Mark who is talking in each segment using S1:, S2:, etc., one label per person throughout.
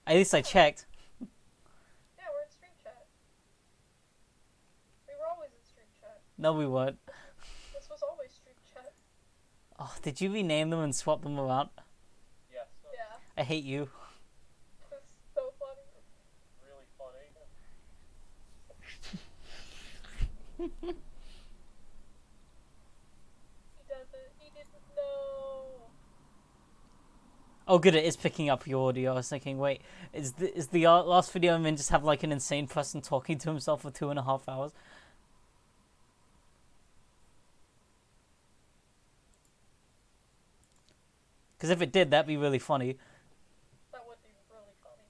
S1: At least I checked.
S2: Yeah, we're in stream chat. We were always in stream chat.
S1: No, we weren't.
S2: This was always stream chat.
S1: Oh, did you rename them and swap them around?
S3: Yes.
S2: Yeah.
S1: I hate you.
S2: It's so funny.
S3: Really funny.
S2: He doesn't. He didn't know.
S1: Oh, good, it is picking up your audio. I was thinking, wait, is the last video and then just have like an insane person talking to himself for 2.5 hours? Because if it did, that'd be really funny.
S2: That would be really funny.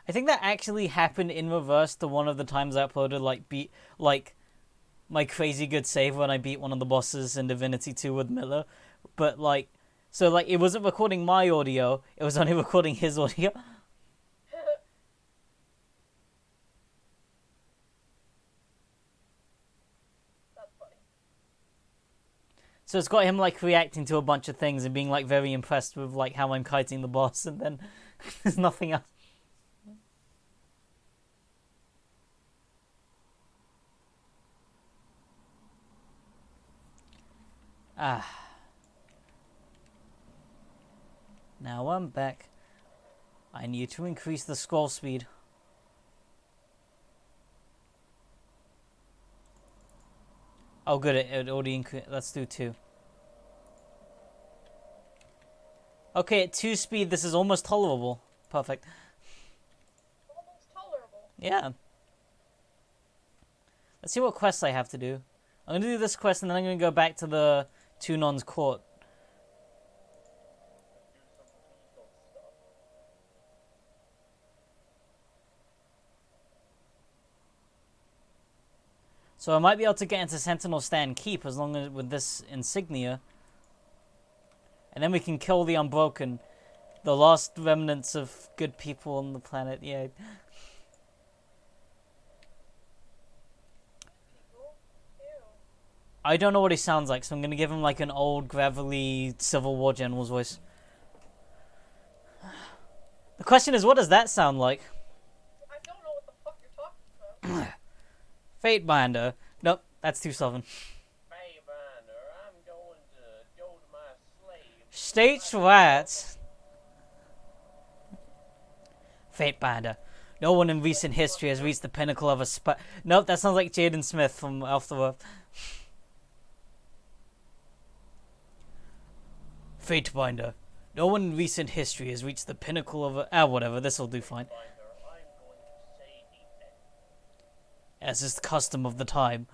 S1: I think that actually happened in reverse to one of the times I uploaded like my crazy good save when I beat one of the bosses in Divinity 2 with Miller. But so it wasn't recording my audio, it was only recording his audio.
S2: That's funny.
S1: So it's got him like reacting to a bunch of things and being like very impressed with like how I'm kiting the boss, and then there's nothing else. Ah. Now I'm back. I need to increase the scroll speed. Oh good, it already increased. Let's do 2. Okay, at 2 speed this is almost tolerable. Perfect.
S2: Almost tolerable.
S1: Yeah. Let's see what quests I have to do. I'm gonna do this quest and then I'm gonna go back to the Two Nuns Court.
S3: Do some legal stuff.
S1: So I might be able to get into Sentinel Stand Keep as long as with this insignia. And then we can kill the Unbroken. The last remnants of good people on the planet, yeah.
S2: People. Ew.
S1: I don't know what he sounds like, so I'm gonna give him like an old, gravelly Civil War general's voice. The question is, what does that sound like?
S2: I don't know what the fuck you're talking about.
S1: Fate Binder. Nope, that's too southern.
S3: Hey, Binder, I'm going to go to my slave.
S1: States rats. Fate Binder. No one in recent history has reached the pinnacle of a Nope, that sounds like Jaden Smith from Afterworth. Fate Binder. No one in recent history has reached the pinnacle of a... whatever, this'll do fine.
S3: Binder, I'm going to say anything.
S1: As is the custom of the time.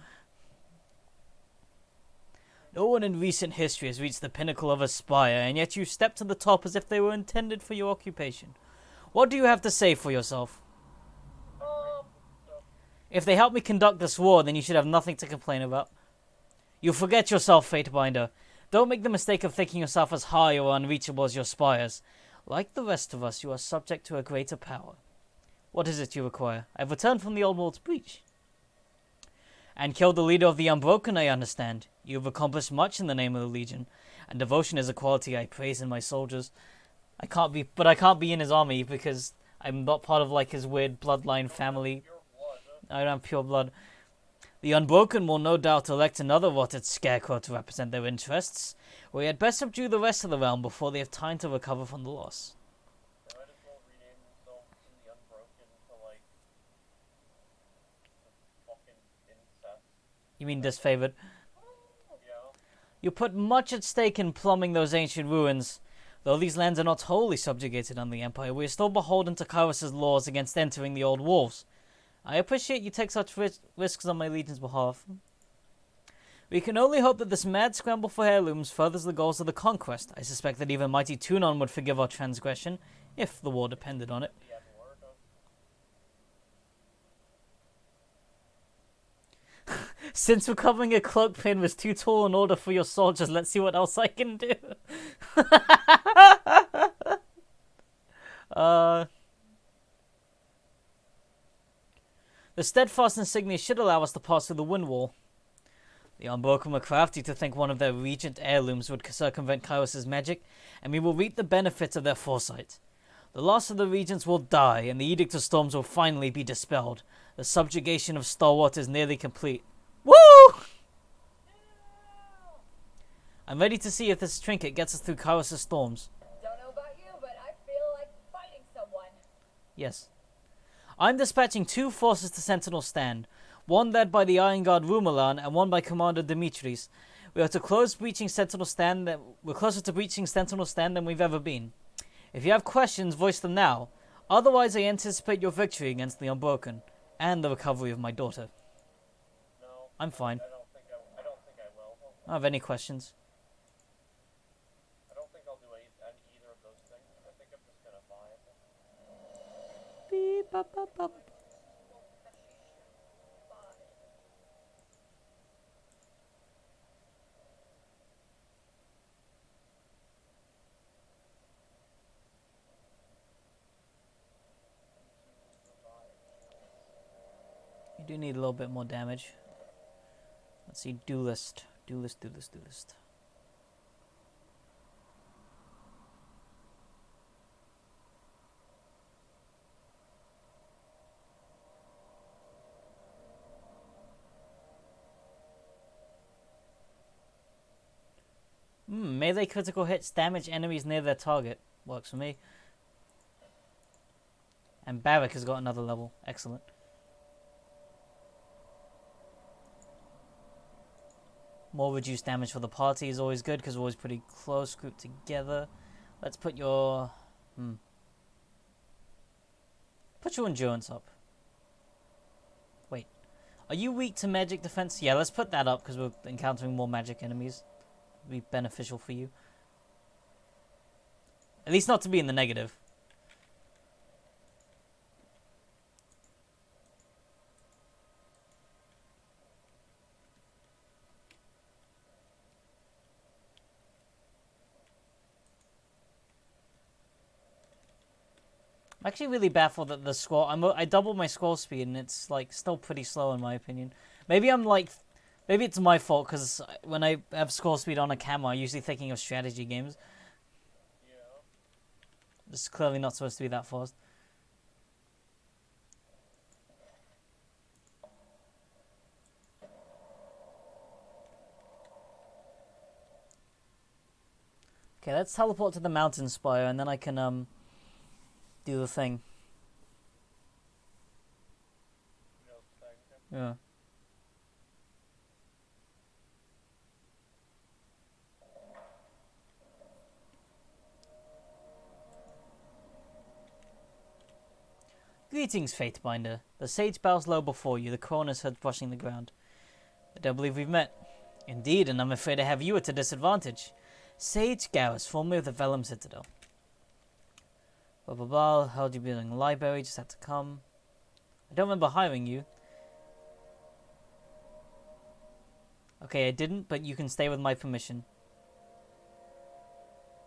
S1: No one in recent history has reached the pinnacle of a spire, and yet you step to the top as if they were intended for your occupation. What do you have to say for yourself? If they help me conduct this war, then you should have nothing to complain about. You forget yourself, Fatebinder. Don't make the mistake of thinking yourself as high or unreachable as your spires. Like the rest of us, you are subject to a greater power. What is it you require? I've returned from the Old World's breach. And killed the leader of the Unbroken, I understand. You have accomplished much in the name of the Legion, and devotion is a quality I praise in my soldiers. I can't be in his army because I'm not part of like his weird bloodline family. I don't have pure blood. The Unbroken will no doubt elect another rotted scarecrow to represent their interests. We had best subdue the rest of the realm before they have time to recover from the loss.
S3: They might as well rename themselves to the Unbroken to, like, fucking incest.
S1: You mean disfavored?
S3: Yeah.
S1: You put much at stake in plumbing those ancient ruins. Though these lands are not wholly subjugated under the Empire, we are still beholden to Kyros's laws against entering the old walls. I appreciate you take such risks on my legion's behalf. We can only hope that this mad scramble for heirlooms furthers the goals of the conquest. I suspect that even mighty Tunon would forgive our transgression, if the war depended on it. Since recovering a cloak pin was too tall an order for your soldiers, let's see what else I can do. The steadfast insignia should allow us to pass through the wind wall. The Unbroken were crafty to think one of their regent heirlooms would circumvent Kairos' magic, and we will reap the benefits of their foresight. The last of the regents will die, and the Edict of Storms will finally be dispelled. The subjugation of Stalwart is nearly complete. Woo! I'm ready to see if this trinket gets us through Kairos' storms.
S4: Don't know about you, but I feel like fighting someone.
S1: Yes. I'm dispatching 2 forces to Sentinel Stand, one led by the Iron Guard Rumelan and one by Commander Dimitris. We're closer to breaching Sentinel Stand than we've ever been. If you have questions, voice them now. Otherwise, I anticipate your victory against the Unbroken and the recovery of my daughter.
S3: No,
S1: I'm fine.
S3: I don't think I will.
S1: I don't have any questions.
S3: I don't think I'll do either of those things. I think I'm just gonna vibe.
S1: Beep, bop, bop, bop. You do need a little bit more damage. Let's see, duelist. Duelist. Melee critical hits damage enemies near their target. Works for me. And Barrack has got another level. Excellent. More reduced damage for the party is always good because we're always pretty close, grouped together. Let's put your... Put your endurance up. Wait. Are you weak to magic defense? Yeah, let's put that up because we're encountering more magic enemies. It'll be beneficial for you. At least not to be in the negative. I'm actually really baffled at the scroll. I doubled my scroll speed and it's like still pretty slow in my opinion. Maybe it's my fault because when I have scroll speed on a camera, I'm usually thinking of strategy games.
S3: Yeah.
S1: It's clearly not supposed to be that fast. Okay, let's teleport to the mountain spire and then I can do the thing. Yeah. Greetings, Fatebinder. The sage bows low before you, the coroner's head brushing the ground. I don't believe we've met. Indeed, and I'm afraid I have you at a disadvantage. Sage Garrus, formerly of the Vellum Citadel. Blah blah blah, held you building a library, just had to come. I don't remember hiring you. Okay, I didn't, but you can stay with my permission.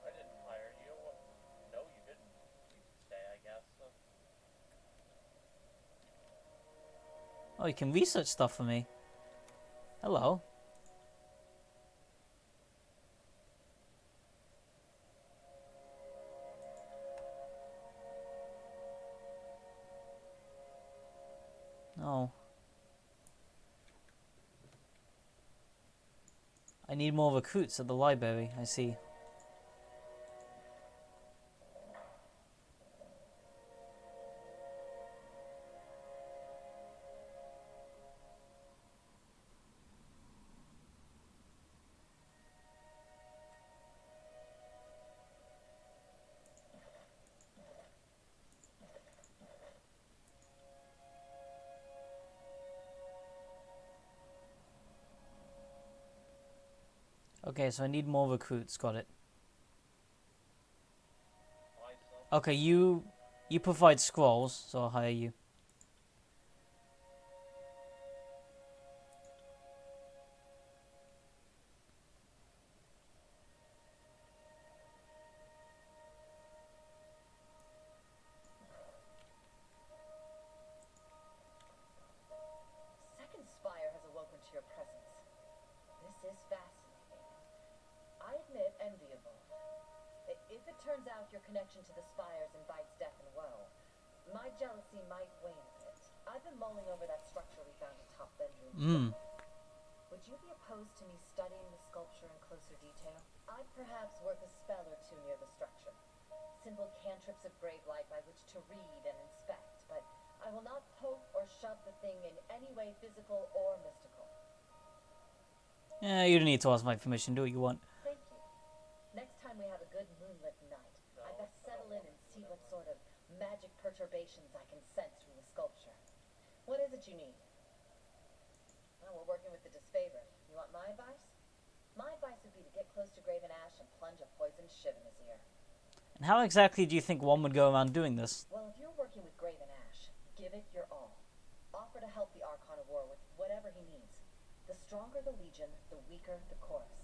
S3: I didn't hire you. No, you didn't. You can stay, I guess.
S1: Oh, you can research stuff for me. Hello. Oh. I need more recruits at the library, I see. Okay, so I need more recruits, got it. Okay, you provide scrolls, so I'll hire you.
S4: Second Spire has awoken to your presence.
S5: turns out your connection to the spires invites death and woe, my jealousy might wane a bit. I've been mulling over that structure we found atop bedroom 12. Would you be opposed to me studying the sculpture in closer detail? I'd perhaps work a spell or two near the structure. Simple cantrips of grave light by which to read and inspect, but I will not poke or shove the thing in any way physical or mystical.
S1: Yeah, you don't need to ask my permission. Do what you want.
S5: Thank you. Next time we have a good moonlit night, I'd best settle in and see what sort of magic perturbations I can sense from the sculpture. What is it you need? Well, we're working with the disfavored. You want my advice? My advice would be to get close to Graven Ash and plunge a poisoned shiv in his ear.
S1: And how exactly do you think one would go around doing this?
S5: Well, if you're working with Graven Ash, give it your all. Offer to help the Archon of War with whatever he needs. The stronger the Legion, the weaker the chorus.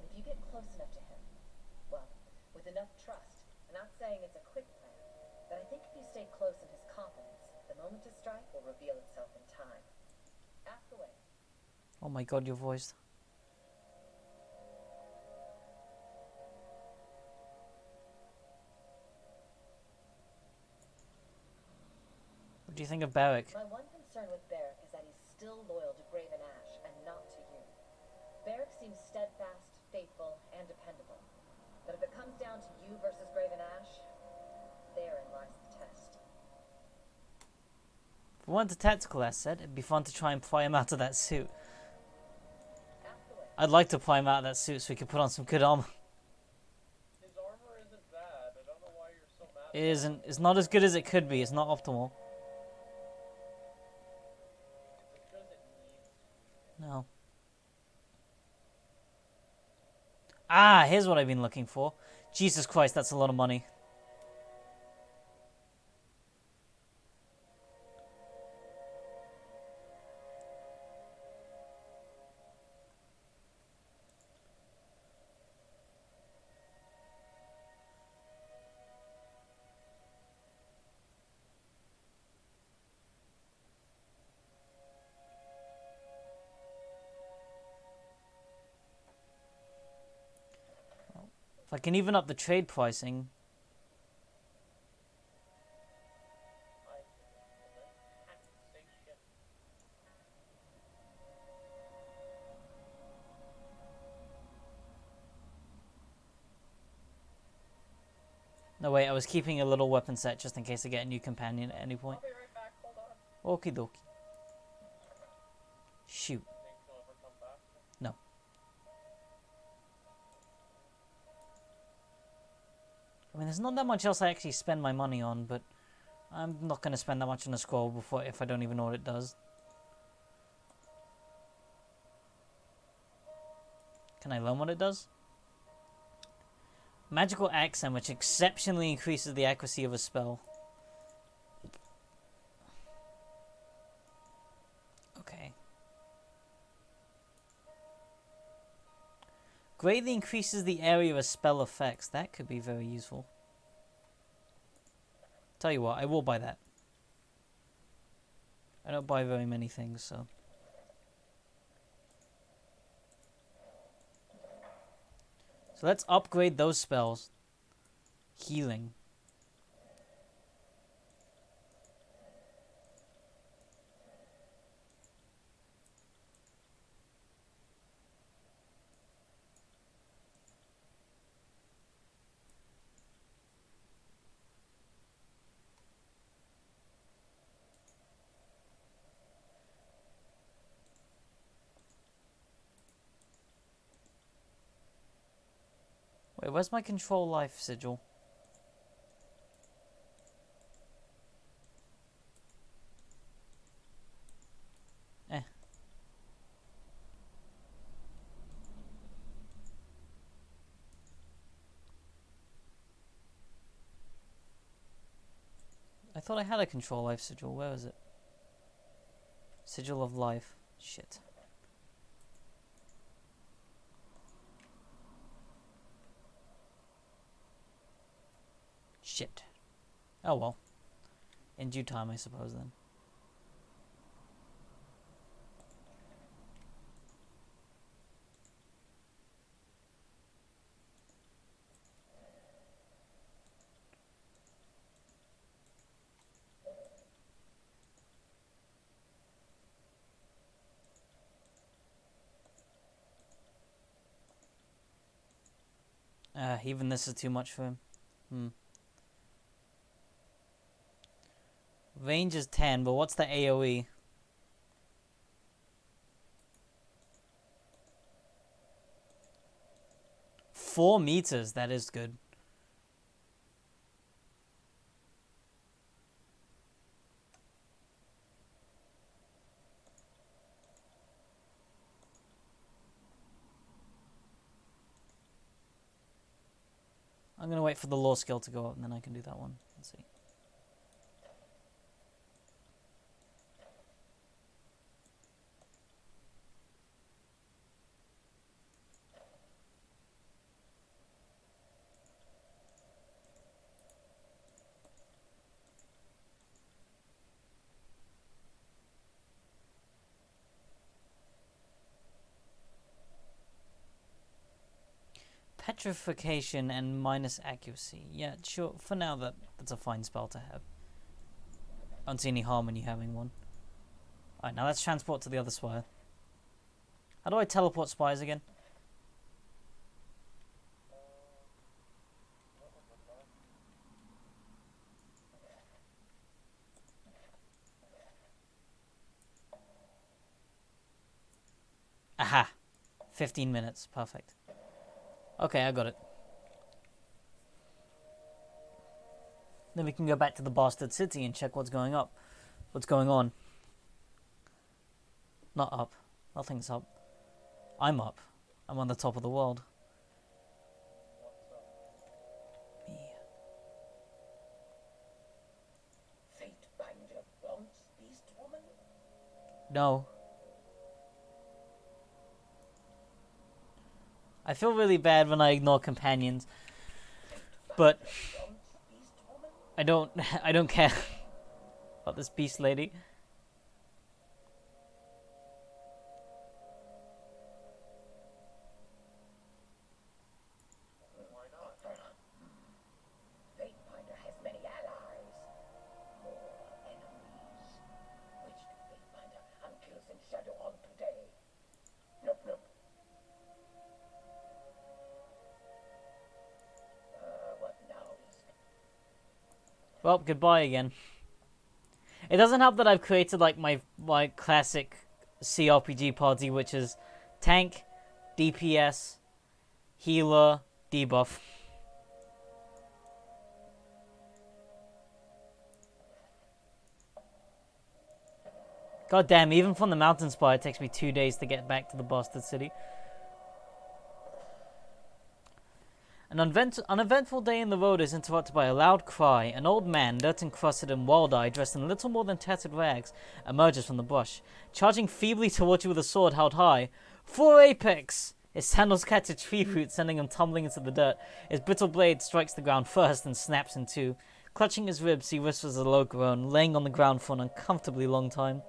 S5: And if you get close enough to him, well, with enough trust, I'm not saying it's a quick plan, but I think if you stay close in his confidence, the moment to strike will reveal itself in time. Ask away.
S1: Oh my god, your voice. What do you think of Barrick?
S5: My one concern with Barrick is that he's still loyal to Graven Ash and not to you. Barrick seems steadfast, faithful, and dependable. But if it comes down to you versus Graven Ash, therein lies the test.
S1: If we want a tactical asset, it'd be fun to try and pry him out of that suit.
S5: Ask away.
S1: I'd like to pry him out of that suit so he could put on some good armor.
S3: His armor isn't bad. I don't know why you're so mad.
S1: It isn't. It's not as good as it could be. It's not optimal.
S3: It's as good as it needs.
S1: No. Ah, here's what I've been looking for. Jesus Christ, that's a lot of money. If I can even up the trade pricing.
S3: Say shit.
S1: No, wait, I was keeping a little weapon set just in case I get a new companion at any point.
S2: I'll be right back. Hold on.
S1: Okie dokie. Shoot.
S3: Think he'll ever come back?
S1: No. I mean, there's not that much else I actually spend my money on, but I'm not going to spend that much on a scroll before if I don't even know what it does. Can I learn what it does? Magical accent, which exceptionally increases the accuracy of a spell. Okay. Greatly increases the area of a spell effects. That could be very useful. Tell you what, I will buy that. I don't buy very many things, so. So let's upgrade those spells. Healing. Wait, where's my control life sigil? Eh. I thought I had a control life sigil. Where is it? Sigil of life. Shit. Shit. Oh well. In due time, I suppose, then. Even this is too much for him. Range is 10, but what's the AoE? Four meters, that is good. I'm gonna wait for the law skill to go up and then I can do that one. Let's see. Petrification and minus accuracy. Yeah, sure. For now, that's a fine spell to have. I don't see any harm in you having one. Alright, now let's transport to the other spire. How do I teleport spires again? Aha! 15 minutes. Perfect. Okay, I got it. Then we can go back to the bastard city and check what's going up. What's going on. Not up. Nothing's up. I'm up. I'm on the top of the world. Me.
S6: Fatebinder wants Beast Woman?
S1: No. I feel really bad when I ignore companions, but I don't care about this beast lady.
S3: Why not?
S6: Fatebinder has many allies. More enemies. Which do Fatebinder and kills in shadow on today? Nope, nope. What now is...
S1: Well, goodbye again. It doesn't help that I've created like my classic CRPG party, which is tank, DPS, healer, debuff. God damn, even from the mountain spire, it takes me 2 days to get back to the bastard city. An uneventful day in the road is interrupted by a loud cry. An old man, dirt encrusted and wild-eyed, dressed in little more than tattered rags, emerges from the brush, charging feebly towards you with a sword held high. For Apex! His sandals catch a tree root, sending him tumbling into the dirt. His brittle blade strikes the ground first and snaps in two. Clutching his ribs, he whispers a low groan, laying on the ground for an uncomfortably long time.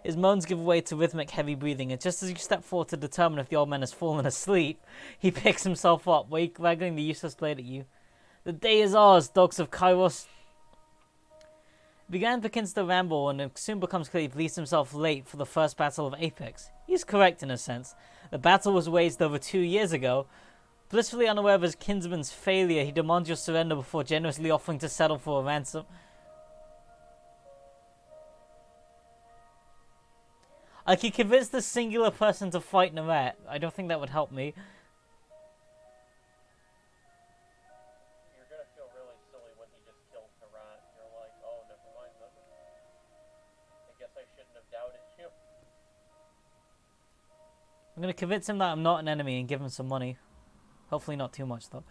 S1: His moans give way to rhythmic, heavy breathing, and just as you step forward to determine if the old man has fallen asleep, he picks himself up, waggling the useless blade at you. The day is ours, dogs of Kairos. Begins to ramble, and it soon becomes clear he believes himself late for the first battle of Apex. He's correct in a sense. The battle was waged over 2 years ago. Blissfully unaware of his kinsman's failure, he demands your surrender before generously offering to settle for a ransom. I could convince this singular person to fight Narat. I don't think that would help me.
S3: You're gonna feel really silly when he just killed Tyranny. You're like, oh, never mind then. I guess I shouldn't have doubted you.
S1: I'm going to convince him that I'm not an enemy and give him some money. Hopefully not too much, though.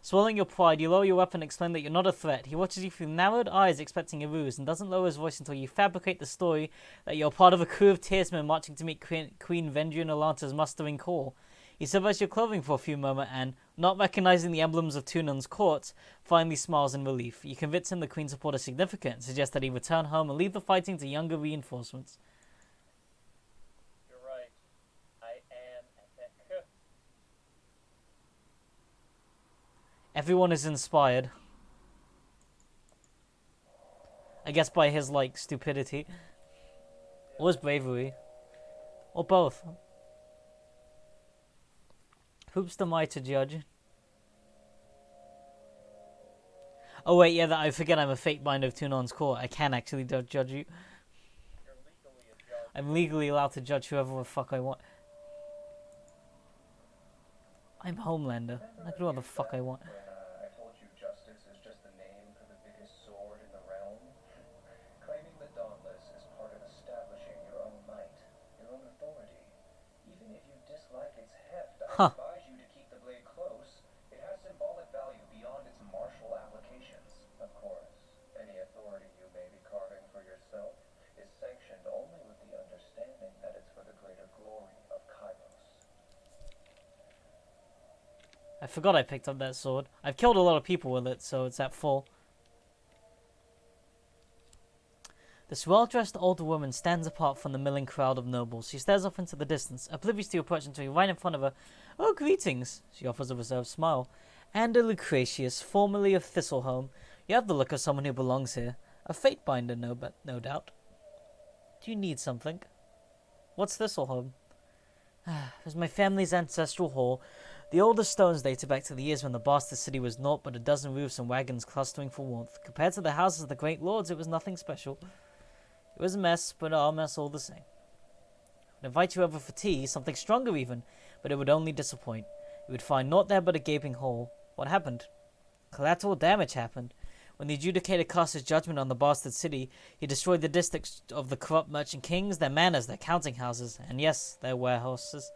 S1: Swallowing your pride, you lower your weapon and explain that you're not a threat. He watches you through narrowed eyes, expecting a ruse, and doesn't lower his voice until you fabricate the story that you're part of a crew of tiersmen marching to meet Queen Vendrian Alanta's mustering call. He surveys your clothing for a few moments and, not recognizing the emblems of Tunan's court, finally smiles in relief. You convince him the Queen's support is significant and suggest that he return home and leave the fighting to younger reinforcements.
S3: You're right. I am epic.
S1: Everyone is inspired. I guess by his, stupidity. Or his bravery. Or both. Who's am I to judge? Oh wait, yeah, I forget I'm a fate binder of Tunon's court. I can actually judge you.
S3: You're legally a judge.
S1: I'm legally allowed to judge whoever the fuck I want. I'm Homelander. I can do what the fuck I want.
S7: I told you justice is just the name for the biggest sword in the realm. Claiming the Dauntless is part of establishing your own might, your own authority. Even if you dislike its heft, I advise you to keep the blade close. It has symbolic value beyond its martial applications. Of course, any authority you may be carving for yourself is sanctioned only with the understanding that it's for the greater glory of Kairos.
S1: I forgot I picked up that sword. I've killed a lot of people with it, so it's at full. This well-dressed older woman stands apart from the milling crowd of nobles. She stares off into the distance, oblivious to your approach until you're right in front of her. Oh, greetings, she offers a reserved smile. Ander Lucretius, formerly of Thistleholm. You have the look of someone who belongs here. A fate binder, no doubt. Do you need something? What's Thistleholm? It was my family's ancestral hall. The oldest stones dated back to the years when the bastard city was naught but a dozen roofs and wagons clustering for warmth. Compared to the houses of the great lords, it was nothing special. It was a mess, but our mess all the same. I would invite you over for tea, something stronger even, but it would only disappoint. You would find naught there but a gaping hole. What happened? Collateral damage happened. When the adjudicator cast his judgment on the bastard city, he destroyed the districts of the corrupt merchant kings, their manors, their counting houses, and yes, their warehouses.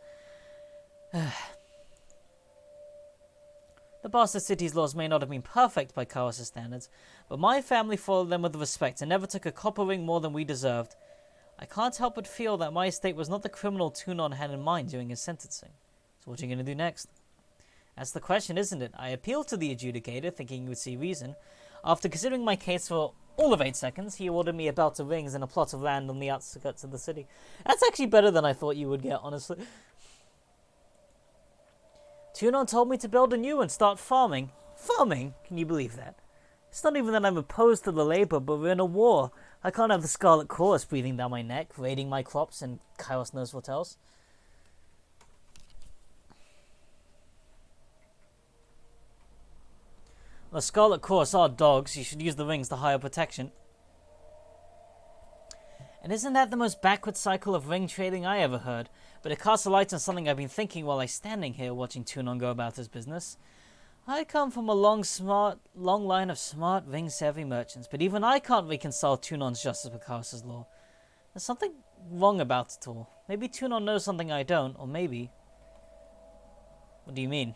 S1: The bastard city's laws may not have been perfect by Kairos' standards, but my family followed them with respect and never took a copper ring more than we deserved. I can't help but feel that my estate was not the criminal Tunon had in mind during his sentencing. So what are you going to do next? That's the question, isn't it? I appealed to the adjudicator, thinking he would see reason. After considering my case for all of 8 seconds, he ordered me a belt of rings and a plot of land on the outskirts of the city. That's actually better than I thought you would get, honestly. Tunon told me to build a new and start farming. Farming? Can you believe that? It's not even that I'm opposed to the labor, but we're in a war. I can't have the Scarlet Chorus breathing down my neck, raiding my crops, and Kairos knows what else. The Scarlet Chorus are dogs. You should use the rings to hire protection. And isn't that the most backward cycle of ring trading I ever heard? But it casts a light on something I've been thinking while I'm standing here watching Tunon go about his business. I come from a long line of smart, ring-savvy merchants, but even I can't reconcile Tunon's justice with Kairos' law. There's something wrong about it all. Maybe Tunon knows something I don't, or maybe... What do you mean?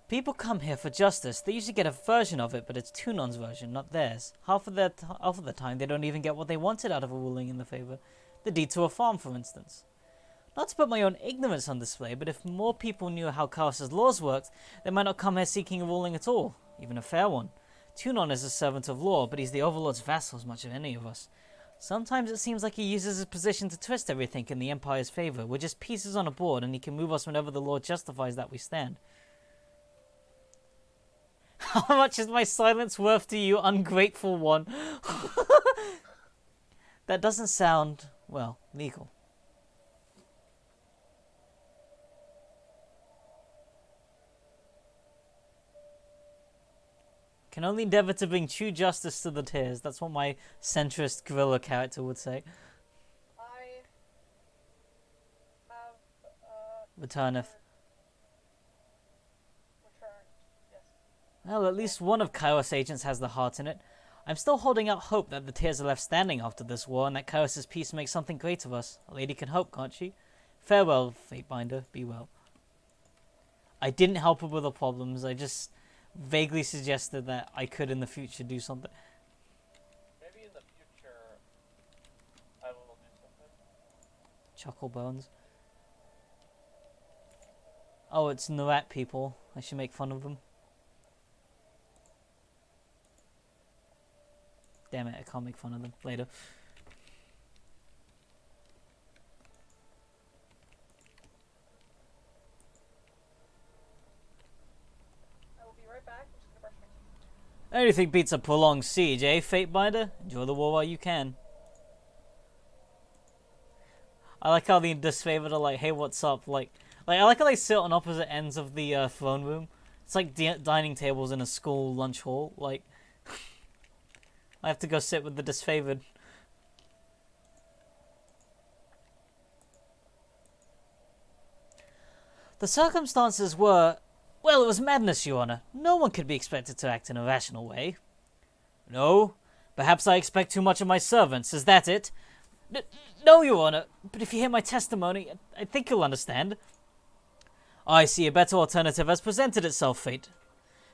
S1: People come here for justice. They usually get a version of it, but it's Tunon's version, not theirs. Half of the time, they don't even get what they wanted out of a ruling in their favor. The deed to a farm, for instance. Not to put my own ignorance on display, but if more people knew how Kairos' laws worked, they might not come here seeking a ruling at all, even a fair one. Tunon is a servant of law, but he's the Overlord's vassal as much as any of us. Sometimes it seems like he uses his position to twist everything in the Empire's favor. We're just pieces on a board, and he can move us whenever the Lord justifies that we stand. How much is my silence worth to you, ungrateful one? That doesn't sound, well, legal. Can only endeavor to bring true justice to the tears. That's what my centrist gorilla character would say.
S2: I have
S1: Returneth.
S2: returned. Yes.
S1: Well, at least one of Kairos' agents has the heart in it. I'm still holding out hope that the tears are left standing after this war, and that Kairos' peace makes something great of us. A lady can hope, can't she? Farewell, Fatebinder. Be well. I didn't help her with her problems. I just vaguely suggested that I could in the future do something.
S3: Maybe in the future I will do something.
S1: Chuckle bones. Oh, it's Narat people. I should make fun of them. Damn it, I can't make fun of them. Later.
S2: I will be right back. I'm just gonna brush my teeth.
S1: Anything beats a prolonged siege, eh, Fatebinder? Enjoy the war while you can. I like how the disfavored are like, hey, what's up? Like I like how they sit on opposite ends of the throne room. It's like dining tables in a school lunch hall. Like, I have to go sit with the disfavored. The circumstances were... Well, it was madness, Your Honor. No one could be expected to act in a rational way. No? Perhaps I expect too much of my servants. Is that it? No, Your Honor. But if you hear my testimony, I think you'll understand. I see a better alternative has presented itself, Fate.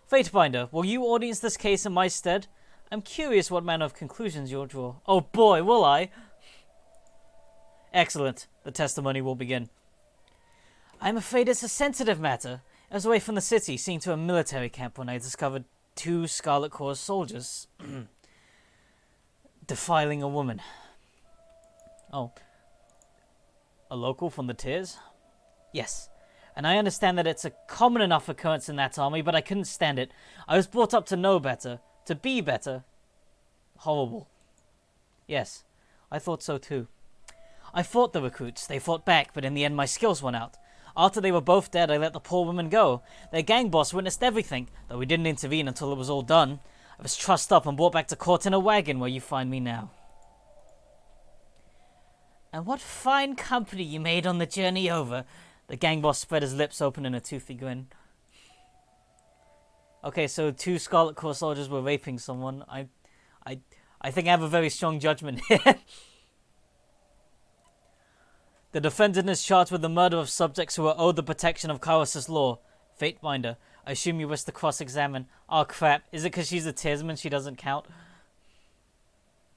S1: Fatebinder, will you audience this case in my stead? I'm curious what manner of conclusions you'll draw. Oh boy, will I? Excellent. The testimony will begin. I'm afraid it's a sensitive matter. I was away from the city, seeing to a military camp when I discovered 2 Scarlet Corps soldiers defiling a woman. Oh. A local from the Tears? Yes. And I understand that it's a common enough occurrence in that army, but I couldn't stand it. I was brought up to know better. To be better. Horrible. Yes. I thought so too. I fought the recruits. They fought back, but in the end my skills went out. After they were both dead, I let the poor women go. Their gang boss witnessed everything, though we didn't intervene until it was all done. I was trussed up and brought back to court in a wagon where you find me now. And what fine company you made on the journey over. The gang boss spread his lips open in a toothy grin. Okay, so 2 Scarlet Corps soldiers were raping someone. I think I have a very strong judgment here. The defendant is charged with the murder of subjects who are owed the protection of Kairos' law. Fatebinder, I assume you wish to cross-examine. Oh crap, is it because she's a Tearsman she doesn't count?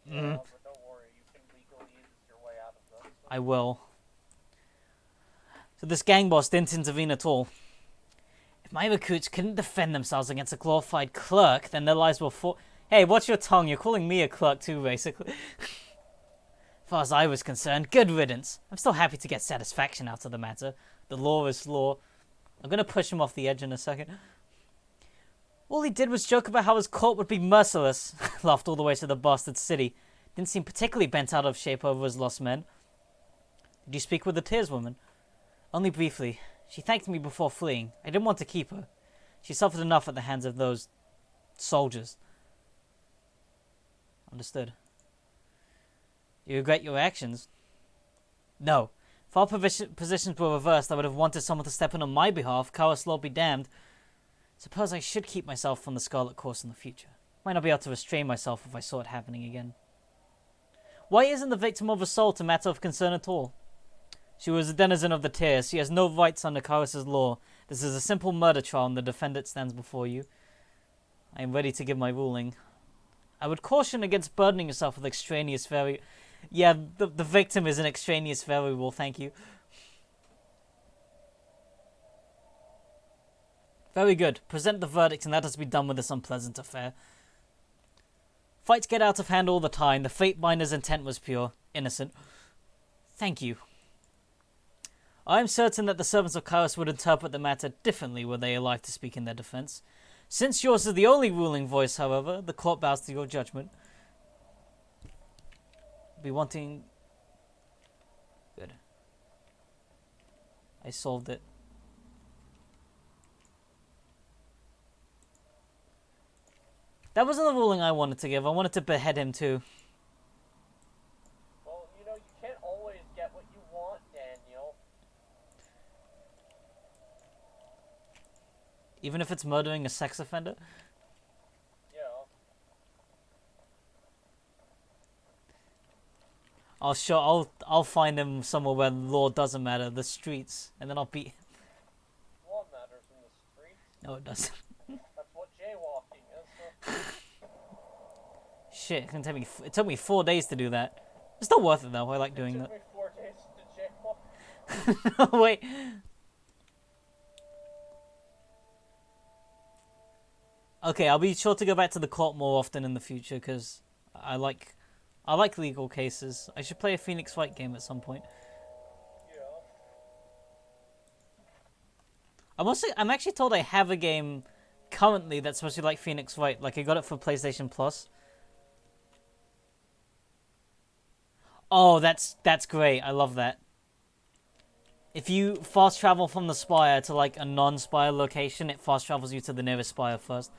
S3: But don't worry, you can legally ease your way out of this.
S1: I will. So this gang boss didn't intervene at all. If my recruits couldn't defend themselves against a glorified clerk, then their lives will fall... Hey, watch your tongue, you're calling me a clerk too, basically. As far as I was concerned, good riddance. I'm still happy to get satisfaction out of the matter. The law is law. I'm going to push him off the edge in a second. All he did was joke about how his court would be merciless. Laughed all the way to the bastard city. Didn't seem particularly bent out of shape over his lost men. Did you speak with the Tears woman? Only briefly. She thanked me before fleeing. I didn't want to keep her. She suffered enough at the hands of those soldiers. Understood. You regret your actions? No. If our positions were reversed, I would have wanted someone to step in on my behalf. Kairos law be damned. Suppose I should keep myself from the Scarlet Course in the future. Might not be able to restrain myself if I saw it happening again. Why isn't the victim of assault a matter of concern at all? She was a denizen of the Tears. She has no rights under Kairos' law. This is a simple murder trial and the defendant stands before you. I am ready to give my ruling. I would caution against burdening yourself with extraneous variables. Yeah, the victim is an extraneous variable, thank you. Very good. Present the verdict and let us be done with this unpleasant affair. Fights get out of hand all the time. The Fatebinder's intent was pure. Innocent. Thank you. I am certain that the servants of Kairos would interpret the matter differently were they alive to speak in their defense. Since yours is the only ruling voice, however, the court bows to your judgment. Be wanting... Good. I solved it. That wasn't the ruling I wanted to give. I wanted to behead him too.
S3: Well, you know, you can't always get what you want, Daniel.
S1: Even if it's murdering a sex offender?
S3: Yeah.
S1: I'll find him somewhere where law doesn't matter, the streets, and then I'll beat him.
S3: Law matters in the streets.
S1: No, it doesn't.
S3: That's what jaywalking is.
S1: Shit, it took me 4 days to do that. It's still worth it though. I like doing
S3: It
S1: that.
S3: took me 4 days to jaywalk.
S1: Wait. Okay, I'll be sure to go back to the court more often in the future because I like legal cases. I should play a Phoenix Wright game at some point.
S3: Yeah.
S1: I'm actually told I have a game currently that's supposed to be like Phoenix Wright. Like I got it for PlayStation Plus. Oh, that's great. I love that. If you fast travel from the spire to like a non-spire location, it fast travels you to the nearest spire first.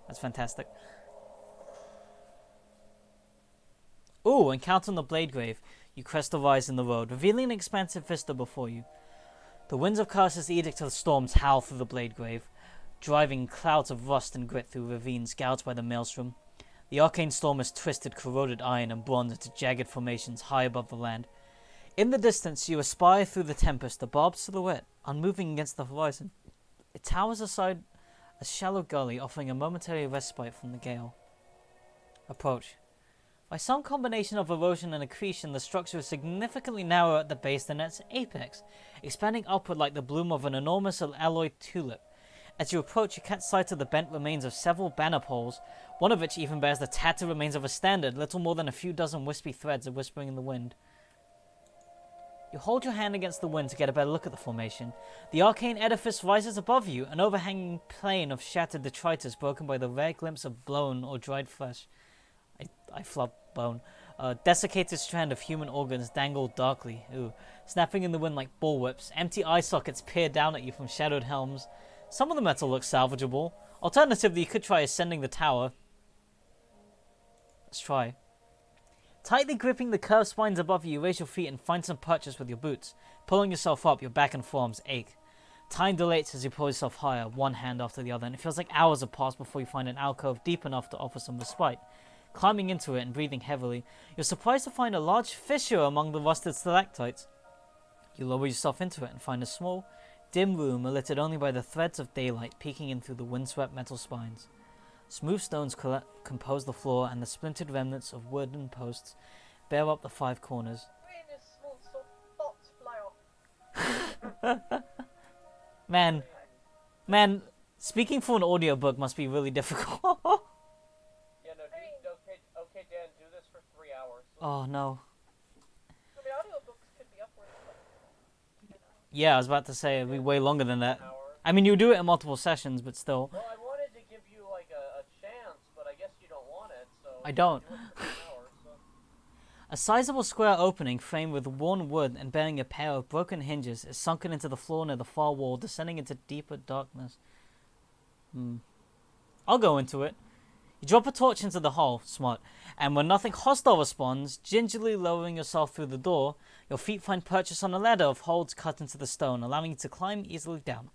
S1: That's fantastic. Ooh, encountering the Blade Grave. You crest the rise in the road, revealing an expansive vista before you. The winds of Curse's Edict of the Storms howl through the Blade Grave, driving clouds of rust and grit through ravines gouged by the maelstrom. The arcane storm has twisted corroded iron and bronze into jagged formations high above the land. In the distance, you espy through the tempest a barbed silhouette, unmoving against the horizon. It towers aside a shallow gully, offering a momentary respite from the gale. Approach. By some combination of erosion and accretion, the structure is significantly narrower at the base than at its apex, expanding upward like the bloom of an enormous alloy tulip. As you approach, you catch sight of the bent remains of several banner poles, one of which even bears the tattered remains of a standard, little more than a few dozen wispy threads are whispering in the wind. You hold your hand against the wind to get a better look at the formation. The arcane edifice rises above you, an overhanging plain of shattered detritus broken by the rare glimpse of blown or dried flesh. I flub bone. A desiccated strand of human organs dangled darkly, snapping in the wind like bullwhips. Empty eye sockets peer down at you from shadowed helms. Some of the metal looks salvageable. Alternatively, you could try ascending the tower. Let's try. Tightly gripping the curved spines above you, you raise your feet and find some purchase with your boots. Pulling yourself up, your back and forearms ache. Time dilates as you pull yourself higher, one hand after the other, and it feels like hours have passed before you find an alcove deep enough to offer some respite. Climbing into it and breathing heavily, you're surprised to find a large fissure among the rusted stalactites. You lower yourself into it and find a small, dim room lit only by the threads of daylight peeking in through the windswept metal spines. Smooth stones compose the floor, and the splintered remnants of wooden posts bear up the five corners.
S2: Rain is smooth, so thoughts fly off.
S1: Man, speaking for an audiobook must be really difficult.
S3: Yeah, no, okay, Dan, do this for 3 hours.
S1: Oh no.
S2: I mean, audiobooks could be upwards of,
S1: Yeah, I was about to say it'd be way longer than that.
S3: Hours.
S1: I mean, you do it in multiple sessions, but still.
S3: Well, I wanted to give you like a chance, but I guess you don't want it, so
S1: I don't.
S3: do it for 3 hours, so.
S1: A sizable square opening framed with worn wood and bearing a pair of broken hinges is sunken into the floor near the far wall, descending into deeper darkness. I'll go into it. You drop a torch into the hole, smart, and when nothing hostile responds, gingerly lowering yourself through the door, your feet find purchase on a ladder of holes cut into the stone, allowing you to climb easily down.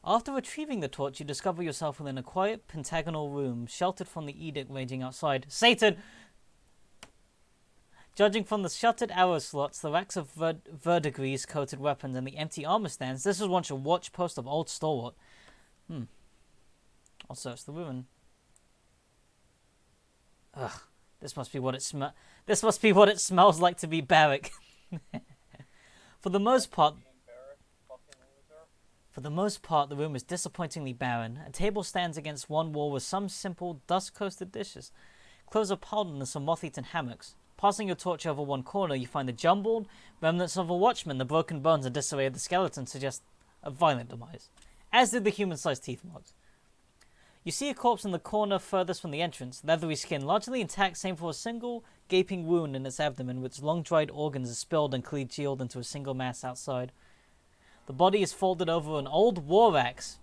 S1: After retrieving the torch, you discover yourself within a quiet pentagonal room, sheltered from the edict raging outside. Satan! Judging from the shuttered arrow slots, the racks of verdigris-coated weapons, and the empty armor stands, this was once a watch post of old stalwart. I'll search the ruin. Ugh, this must be what it smells like to be barrack. For the most part, the room is disappointingly barren. A table stands against one wall with some simple, dust-coated dishes. Clothes are piled on some moth-eaten hammocks. Passing your torch over one corner, you find the jumbled remnants of a watchman. The broken bones and disarray of the skeleton suggest a violent demise, as did the human-sized teeth marks. You see a corpse in the corner furthest from the entrance, leathery skin largely intact save for a single gaping wound in its abdomen, which long-dried organs are spilled and congealed into a single mass outside. The body is folded over an old war axe.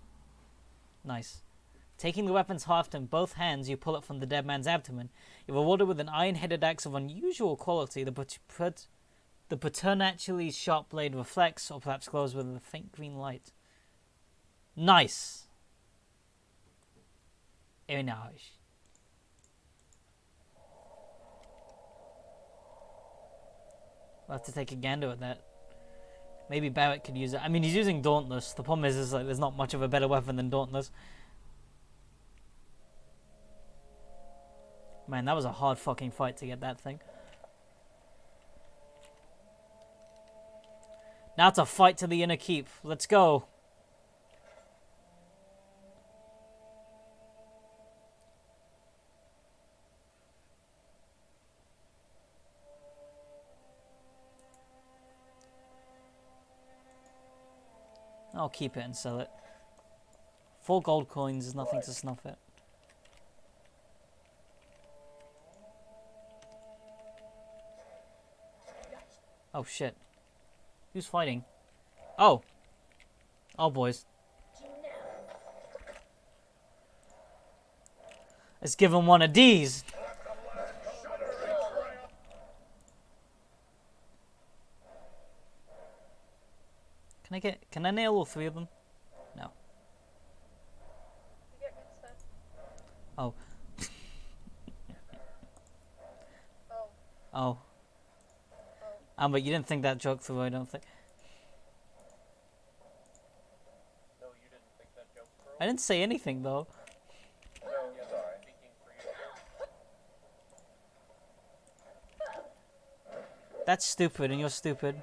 S1: Nice. Taking the weapon's haft in both hands, you pull it from the dead man's abdomen. You're rewarded with an iron-headed axe of unusual quality. The preternaturally sharp blade reflects, or perhaps glows with a faint green light. Nice. Very nice. We'll have to take a gander at that. Maybe Barrett could use it. I mean, he's using Dauntless. The problem is like, there's not much of a better weapon than Dauntless. Man, that was a hard fucking fight to get that thing. Now to fight to the inner keep. Let's go. I'll keep it and sell it. 4 gold coins is nothing to snuff it. Oh shit. Who's fighting? Oh. Oh, boys. Let's give him one of these. Can I nail all three of them? No.
S2: You get good stuff.
S1: Oh.
S2: Oh.
S1: Oh. But you didn't think that joke through, I don't think.
S3: No, you didn't think that joke through?
S1: I didn't say anything, though.
S3: No, yes, I'm speaking for you.
S1: That's stupid, and you're stupid.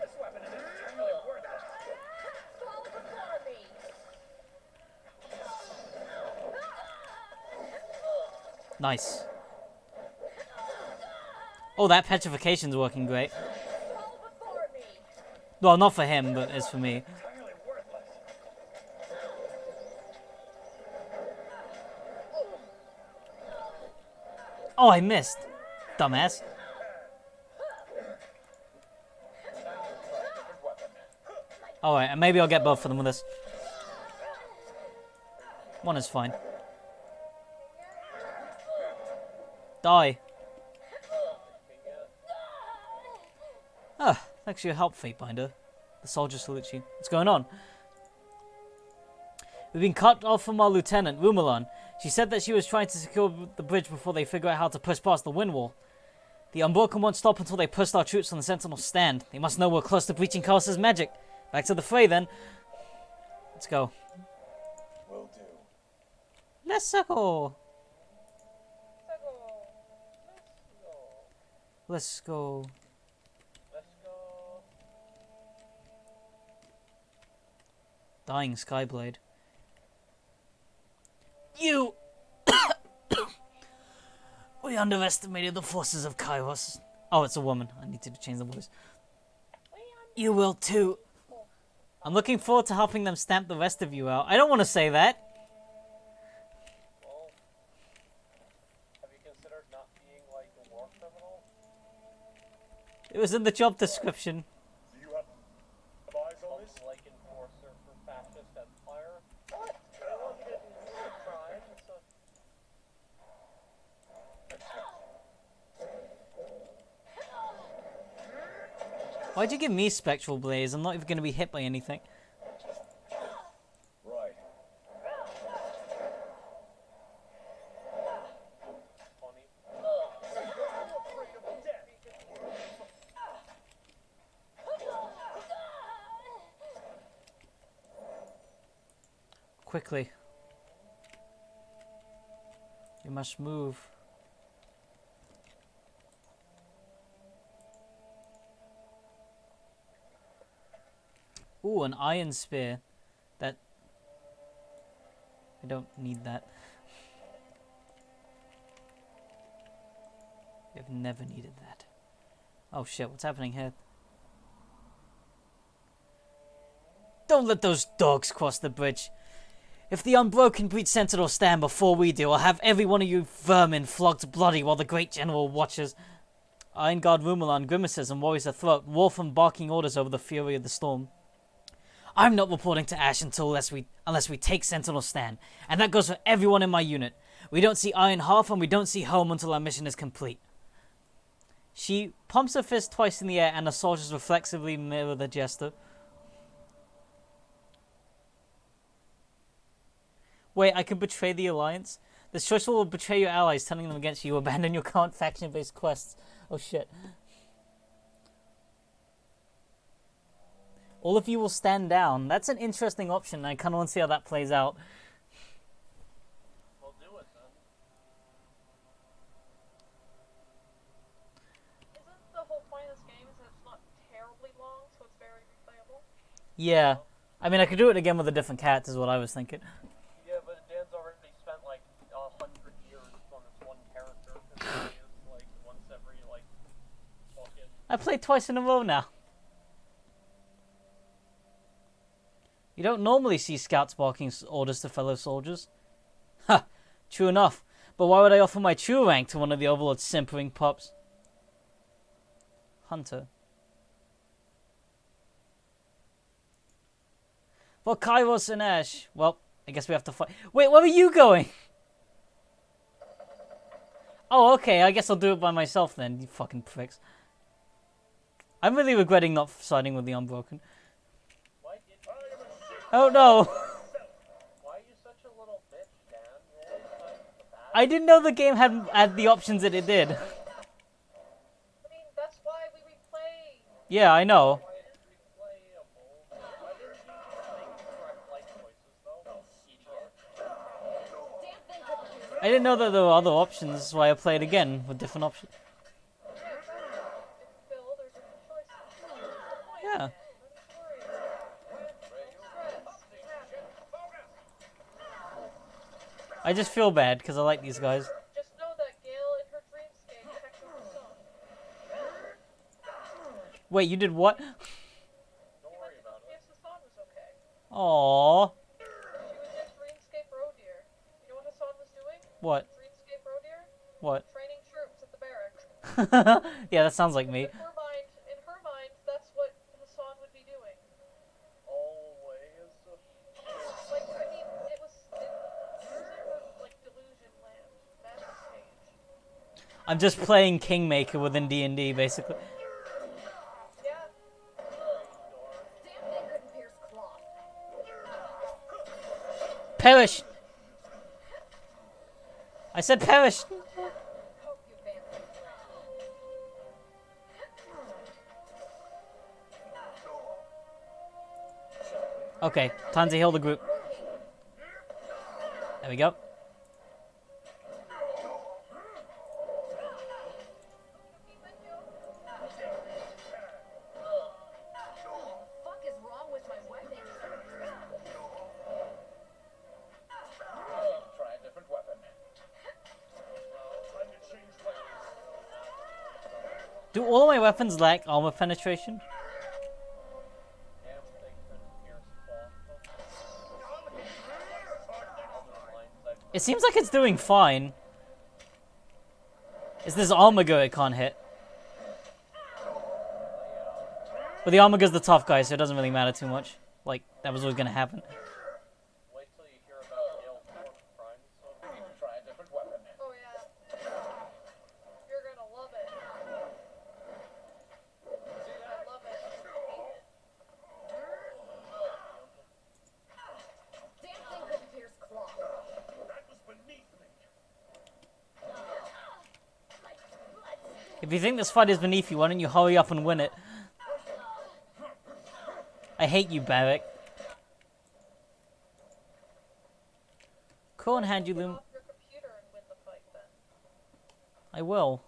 S6: This weapon isn't entirely worth it.
S4: Fall before me.
S1: Nice. Oh, that petrification's working great.
S4: Fall before me.
S1: Well, not for him, but it's for me.
S6: Entirely worthless.
S1: Oh, I missed. Dumbass.
S6: Different weapon.
S1: Alright, and maybe I'll get both of them with this. One is fine. Die. Ah, thanks for your help, Fatebinder. The soldier salutes you. What's going on? We've been cut off from our lieutenant, Rumelan. She said that she was trying to secure the bridge before they figure out how to push past the wind wall. The Unbroken won't stop until they push our troops on the Sentinel stand. They must know we're close to breaching Carl's magic. Back to the fray, then. Let's go.
S6: Will do.
S1: Let's go. Let's go.
S3: Let's go.
S1: Dying Skyblade. You! We underestimated the forces of Kairos. Oh, it's a woman. I need to change the voice. You will too. I'm looking forward to helping them stamp the rest of you out. I don't want to say that.
S3: Well, have you considered not being like a war criminal?
S1: It was in the job description.
S6: Do you have eyes on this?
S3: Like enforcer for fascist empire? What? Well, you didn't try. It's a...
S1: Why'd you give me Spectral Blaze? I'm not even going to be hit by anything.
S6: Right.
S3: funny.
S1: Quickly. You must move. Ooh, an iron spear. That... I don't need that. I've never needed that. Oh shit, what's happening here? Don't let those dogs cross the bridge. If the Unbroken breach Sentinel stand before we do, I'll have every one of you vermin flogged bloody while the Great General watches. Iron Guard Rumelan grimaces and worries her throat, Wolfen barking orders over the fury of the storm. I'm not reporting to Ash unless we take Sentinel stand, and that goes for everyone in my unit. We don't see Iron Hearth and we don't see home until our mission is complete. She pumps her fist twice in the air and the soldiers reflexively mirror the gesture. Wait, I can betray the Alliance? This choice will betray your allies, turning them against you. Abandon your current faction-based quests. Oh shit. All of you will stand down. That's an interesting option. I kind of want to see how that plays out.
S3: We'll do it then.
S2: Isn't the whole point of this game is that it's not terribly long, so it's very replayable?
S1: Yeah. I mean, I could do it again with a different cat, is what I was thinking.
S3: Yeah, but Dan's already spent like 100 years on this one character. Because he is like once every like fucking.
S1: I played twice in a row now. You don't normally see scouts barking orders to fellow soldiers. Ha! True enough. But why would I offer my true rank to one of the Overlord's simpering pups? Hunter. Well, Kairos and Ash. Well, I guess we have to fight. Wait, where are you going? Oh, okay. I guess I'll do it by myself then, you fucking pricks. I'm really regretting not siding with the Unbroken.
S3: Why did
S1: Oh no!
S3: Why are you such a little bitch, Dan? You always fight the bad.
S1: I didn't know the game had the options that it did.
S2: I mean, that's why we replay.
S1: Yeah, I know.
S3: Why is it replayable? Why didn't you just make the correct life choices, though? Idiot.
S5: Damn thing couldn't pierce.
S1: I didn't know that there were other options, that's why I played again with different options.
S2: Yeah, exactly. If you build or different choices. What's the point?
S1: Yeah.
S2: Nothing to worry about. Stress.
S1: I just feel bad because I like these guys.
S2: Just know that Gale in her dreamscape checked with the sun.
S1: Wait, you did what?
S3: Don't
S2: She
S3: worry
S2: wanted to
S3: about
S2: see
S3: it.
S2: if Hassan was okay.
S1: Aww.
S2: She was in Dreamscape Road Deer. You know what Hassan was doing?
S1: What?
S2: Dreamscape Road Deer?
S1: What?
S2: Training troops at the barracks.
S1: Yeah, that sounds like me.
S2: In her mind, that's what Hassan would be doing.
S3: Always.
S2: Like, I mean, it was in her, like, delusion land. Magic stage.
S1: I'm just playing Kingmaker within D&D, basically.
S2: Yeah,
S5: Damn thing couldn't pierce cloth.
S1: Perish! I said perish!
S5: Hope you vampire.
S1: Okay, time to heal the group. There we go.
S5: Fuck is wrong with my weapon?
S7: Try a different weapon. Time to change weapons.
S1: Do all of my weapons lack armor penetration?
S3: Damn thing couldn't pierce cloth.
S1: It seems like it's doing fine. It's this Omega it can't hit. But the Omega's the tough guy, so it doesn't really matter too much. Like, that was always gonna happen.
S3: Wait till you hear about Gale's corpse prime. So
S7: Try a different weapon.
S2: oh yeah. You're gonna love it. I love it.
S5: Damn thing couldn't pierce cloth.
S7: That was beneath me.
S1: If you think this fight is beneath you, why don't you hurry up and win it? I hate you, Barrick. Cool and hand you
S2: Get
S1: loom.
S2: off your computer and win the fight then.
S1: I will.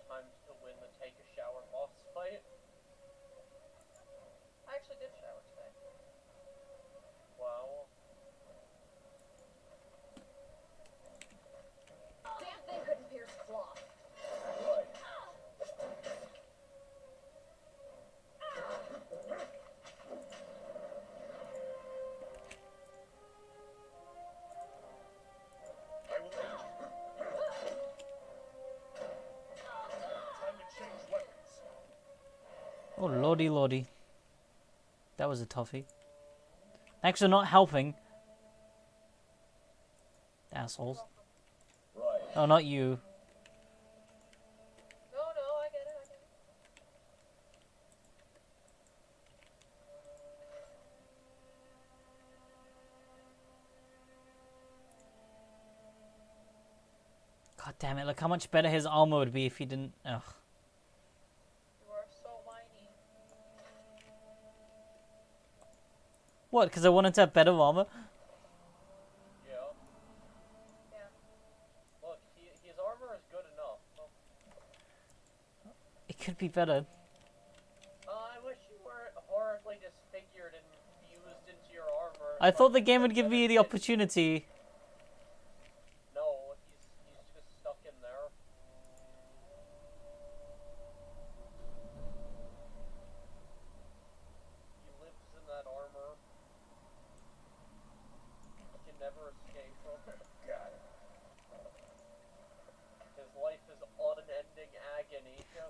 S3: time to win the take a shower boss fight.
S2: I actually did shower today.
S3: Wow.
S5: Damn thing couldn't pierce cloth.
S7: Right. I will aid you. Time to change weapons.
S1: Oh, lordy, lordy. That was a toughie. Thanks for not helping. Assholes.
S7: Right.
S1: Oh, not you.
S2: No, I get it,
S1: God damn it, look how much better his armor would be if he didn't... Ugh.
S2: You are so whiny.
S1: What, because I wanted to have better armor?
S3: Yeah.
S2: Yeah.
S3: Look, his armor is good enough.
S1: It could be better.
S3: I wish you weren't horribly disfigured and fused into your armor.
S1: I thought the game would give me the opportunity.
S3: No, he's just stuck in there. He lives in that armor.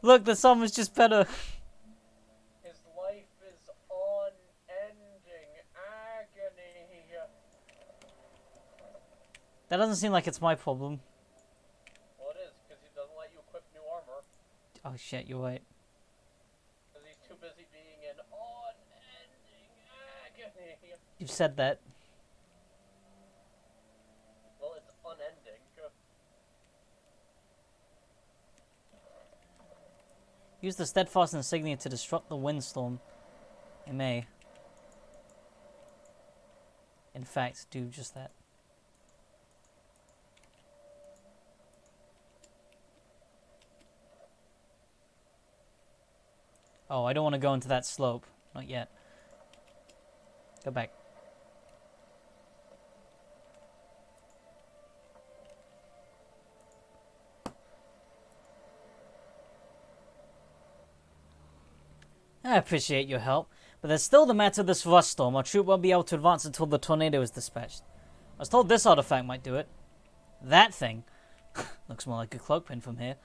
S1: Look, the song was just better.
S3: His life is unending agony.
S1: That doesn't seem like it's my problem.
S3: Well, it is, because he doesn't let you equip new armor.
S1: Oh shit, you're right.
S3: Because he's too busy being in unending agony.
S1: You've said that.
S3: Well, it's unending.
S1: Use the steadfast insignia to disrupt the windstorm. It may. In fact, do just that. Oh, I don't want to go into that slope. Not yet. Go back. I appreciate your help, but there's still the matter of this rust storm. Our troop won't be able to advance until the tornado is dispatched. I was told this artifact might do it. That thing. Looks more like a cloak pin from here.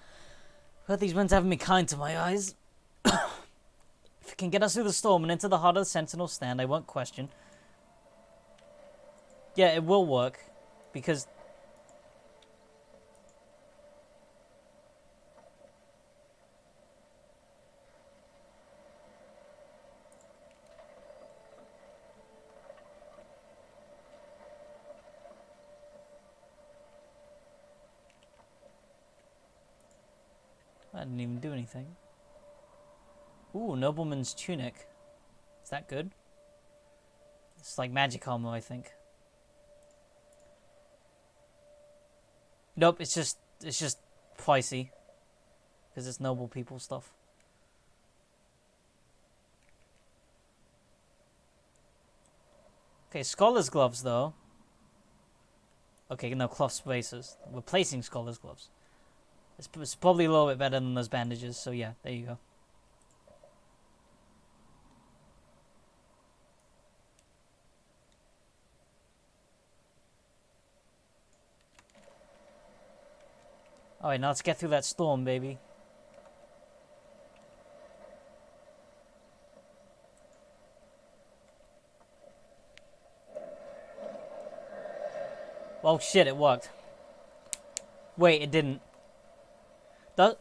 S1: But these winds haven't been kind to my eyes. If it can get us through the storm and into the heart of the Sentinel stand, I won't question. Yeah, it will work. Because... I didn't even do anything. Ooh, nobleman's tunic. Is that good? It's like magic armor, I think. Nope, it's just pricey. Because it's noble people stuff. Okay, scholar's gloves though. Okay, no, cloth spacers. Replacing scholar's gloves. It's probably a little bit better than those bandages, so yeah, there you go. Alright, now let's get through that storm, baby. Oh shit, it worked. Wait, it didn't.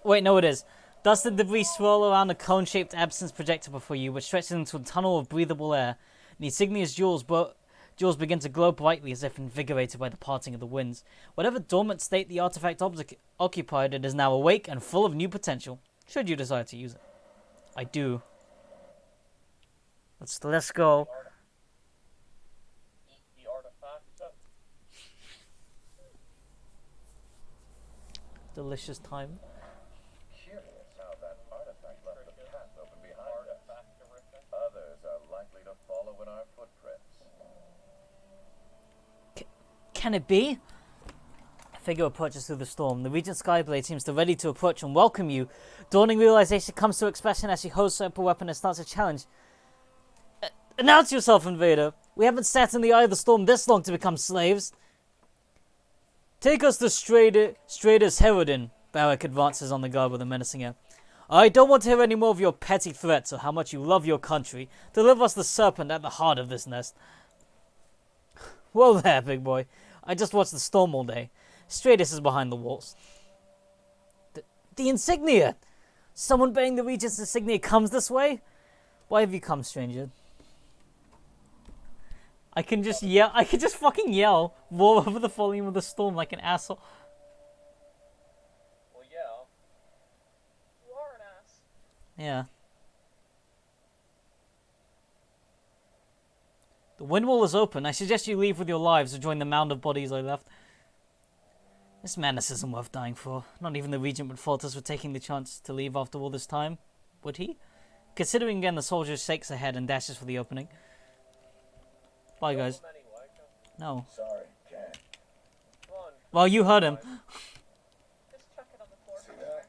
S1: Wait, no, it is. Dust and debris swirl around a cone-shaped absence projector before you, which stretches into a tunnel of breathable air. The insignia's jewels begin to glow brightly as if invigorated by the parting of the winds. Whatever dormant state the artifact occupied, it is now awake and full of new potential, should you desire to use it. I do. Let's go.
S3: Eat the artifact.
S1: Delicious time.
S7: Curious how that artifact left the path open behind us. Others are likely to follow in our footprints.
S1: Can it be? A figure approaches through the storm. The Regent Skyblade seems to ready to approach and welcome you. Dawning realization comes to expression as she holds her upper weapon and starts a challenge. Announce yourself, invader. We haven't sat in the eye of the storm this long to become slaves. Take us to Strader's Herodin. Barak advances on the guard with a menacing air. I don't want to hear any more of your petty threats or how much you love your country. Deliver us the serpent at the heart of this nest. Well there, big boy. I just watched the storm all day. Stratus is behind the walls. The insignia! Someone bearing the Regent's insignia comes this way? Why have you come, stranger? I can just yell. I can just fucking yell. Roar over the volume of the storm like an asshole.
S3: Well, yeah.
S2: You are an ass.
S1: Yeah. The wind wall is open. I suggest you leave with your lives or join the mound of bodies I left. This madness isn't worth dying for. Not even the Regent would fault us for taking the chance to leave after all this time. Would he? Considering again, the soldier shakes her head and dashes for the opening. Bye, guys. No.
S7: Sorry, Jack.
S3: Come on.
S1: Well, you heard him.
S2: Just chuck it on the floor.
S7: See that?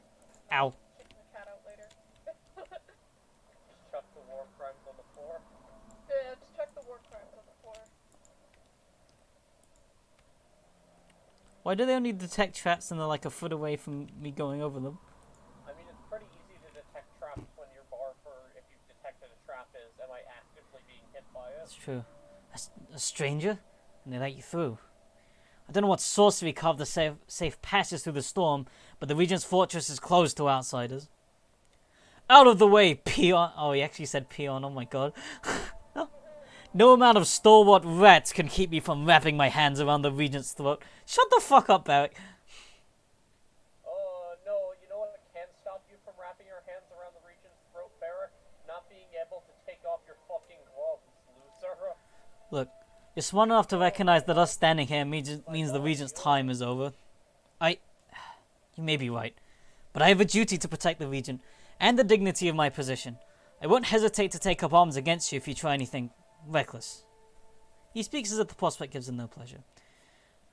S1: Ow.
S2: Kick the cat out later.
S3: Just chuck the war crimes on the floor.
S2: Yeah, just chuck the war crimes on the floor.
S1: Why do they only detect traps and they're like a foot away from me going over them?
S3: I mean, it's pretty easy to am I actively being hit by it?
S1: It's true. A stranger? And they let you through. I don't know what sorcery carved the safe passage through the storm, but the Regent's fortress is closed to outsiders. Out of the way, peon! Oh, he actually said peon, oh my god. No amount of stalwart rats can keep me from wrapping my hands around the Regent's throat. Shut the fuck up, Barrick.
S3: No, you know what can stop you from wrapping your hands around the Regent's throat, Barrick? Not being able to take off your fucking gloves, loser.
S1: Look, you're smart enough to recognize that us standing here means the Regent's time is over. You may be right, but I have a duty to protect the Regent and the dignity of my position. I won't hesitate to take up arms against you if you try anything reckless. He speaks as if the prospect gives him no pleasure.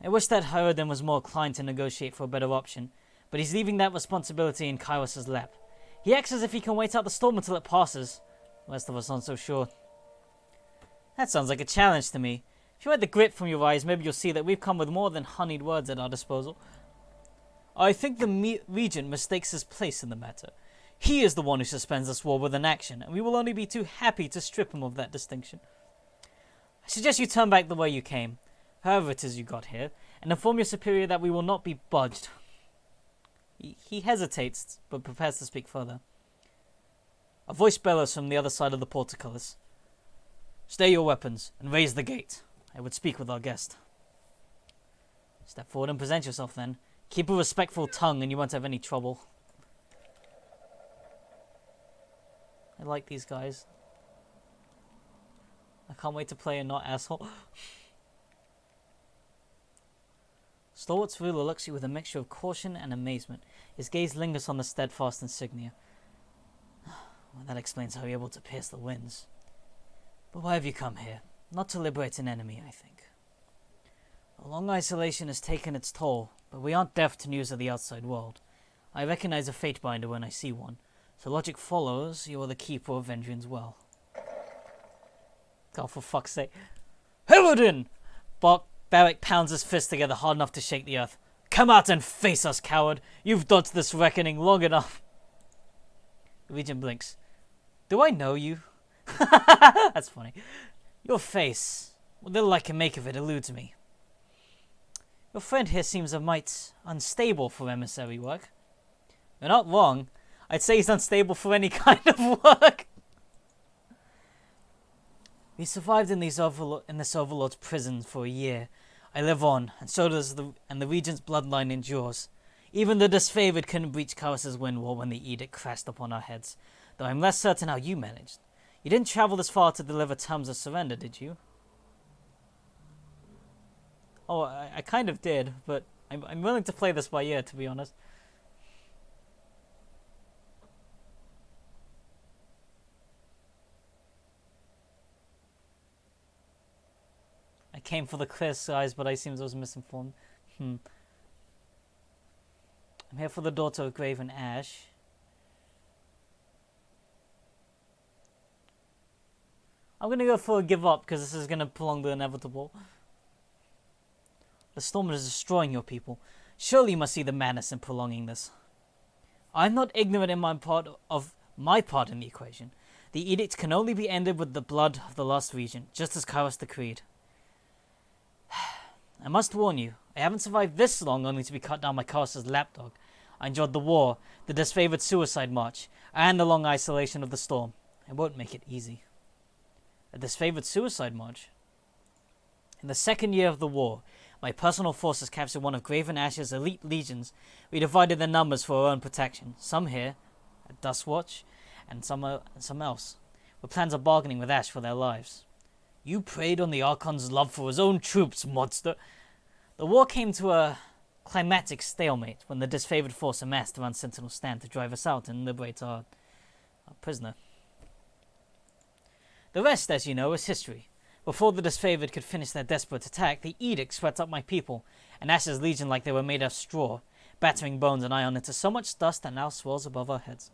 S1: I wish that Harridan was more inclined to negotiate for a better option, but he's leaving that responsibility in Kairos' lap. He acts as if he can wait out the storm until it passes. The rest of us aren't so sure. That sounds like a challenge to me. If you had the grit from your eyes, maybe you'll see that we've come with more than honeyed words at our disposal. I think the Regent mistakes his place in the matter. He is the one who suspends this war with an action, and we will only be too happy to strip him of that distinction. I suggest you turn back the way you came, however it is you got here, and inform your superior that we will not be budged. He hesitates, but prepares to speak further. A voice bellows from the other side of the portcullis. Stay your weapons, and raise the gate. I would speak with our guest. Step forward and present yourself, then. Keep a respectful tongue, and you won't have any trouble. I like these guys. I can't wait to play and not asshole. Stalwart's ruler looks at you with a mixture of caution and amazement. His gaze lingers on the steadfast insignia. Well, that explains how you're able to pierce the winds. But why have you come here? Not to liberate an enemy, I think. A long isolation has taken its toll, but we aren't deaf to news of the outside world. I recognize a fate binder when I see one, so logic follows you are the keeper of Vendrian's well. God, for fuck's sake. Harridan! Barrick pounds his fist together hard enough to shake the earth. Come out and face us, coward! You've dodged this reckoning long enough. The Regent blinks. Do I know you? That's funny. Your face, what little I can make of it, eludes me. Your friend here seems a mite unstable for emissary work. You're not wrong. I'd say he's unstable for any kind of work. We survived in this overlord's prison for a year. I live on, and so does the Regent's bloodline endures. Even the disfavored couldn't breach Kairos' wind wall when the edict crashed upon our heads, though I'm less certain how you managed. You didn't travel this far to deliver terms of surrender, did you? Oh, I kind of did, but I'm willing to play this by ear, to be honest. I came for the clear skies, but I seems I was misinformed. I'm here for the daughter of Graven Ash. I'm gonna go for a give up, because this is gonna prolong the inevitable. The storm is destroying your people. Surely you must see the madness in prolonging this. I'm not ignorant in my part in the equation. The edict can only be ended with the blood of the last regent, just as Kairos decreed. I must warn you, I haven't survived this long only to be cut down by Kairos' lapdog. I endured the war, the disfavored suicide march, and the long isolation of the storm. I won't make it easy. A disfavored suicide march? In the second year of the war, my personal forces captured one of Graven Ash's elite legions. We divided their numbers for our own protection. Some here, at Dustwatch, and some else, with plans of bargaining with Ash for their lives. You preyed on the Archon's love for his own troops, monster. The war came to a climatic stalemate when the disfavored force amassed around Sentinel's stand to drive us out and liberate our prisoner. The rest, as you know, is history. Before the disfavored could finish their desperate attack, the edict swept up my people, and Ash's legion like they were made of straw, battering Bones and Ion into so much dust that now swirls above our heads.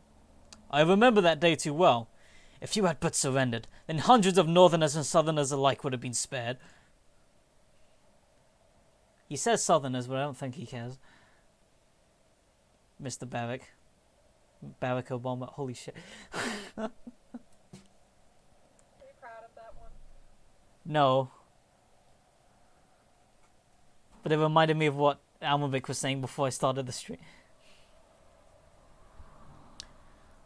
S1: I remember that day too well. If you had but surrendered, then hundreds of northerners and southerners alike would have been spared. He says southerners, but I don't think he cares. Mr. Barrick. Barack Obama, holy shit. No. But it reminded me of what Almavic was saying before I started the stream.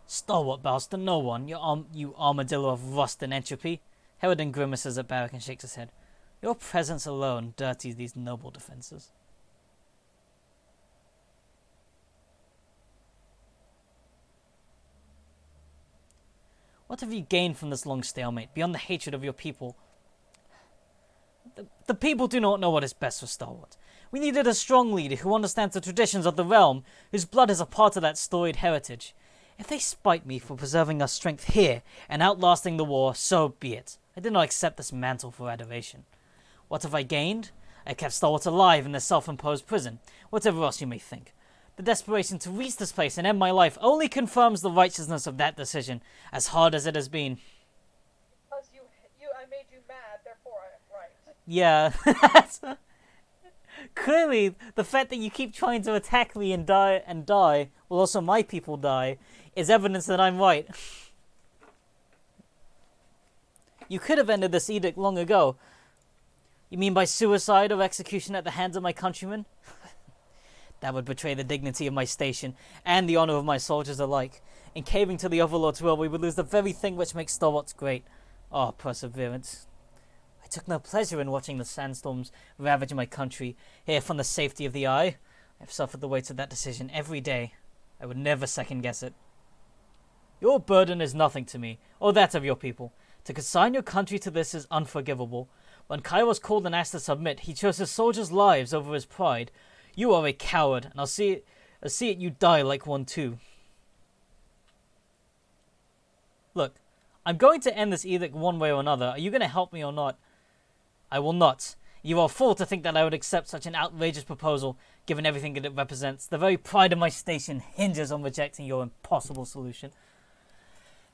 S1: Stalwart bows to no one, you armadillo of rust and entropy. Herodin grimaces at Barrack and shakes his head. Your presence alone dirties these noble defenses. What have you gained from this long stalemate, beyond the hatred of your people? The people do not know what is best for Stalwart. We needed a strong leader who understands the traditions of the realm, whose blood is a part of that storied heritage. If they spite me for preserving our strength here and outlasting the war, so be it. I did not accept this mantle for adoration. What have I gained? I kept Stalwart alive in this self-imposed prison, whatever else you may think. The desperation to reach this place and end my life only confirms the righteousness of that decision, as hard as it has been.
S2: Because I made you mad, therefore I am right.
S1: Yeah. Clearly, the fact that you keep trying to attack me and die, while also my people die, is evidence that I'm right. You could have ended this edict long ago. You mean by suicide or execution at the hands of my countrymen? That would betray the dignity of my station and the honor of my soldiers alike. In caving to the Overlord's will, we would lose the very thing which makes Stalwarts great. Oh, perseverance. I took no pleasure in watching the sandstorms ravage my country, here from the safety of the eye. I have suffered the weight of that decision every day. I would never second-guess it. Your burden is nothing to me, or that of your people. To consign your country to this is unforgivable. When Kairos called and asked to submit, he chose his soldiers' lives over his pride. You are a coward, and I'll see it you die like one too. Look, I'm going to end this edict one way or another. Are you going to help me or not? I will not. You are a fool to think that I would accept such an outrageous proposal, given everything that it represents. The very pride of my station hinges on rejecting your impossible solution.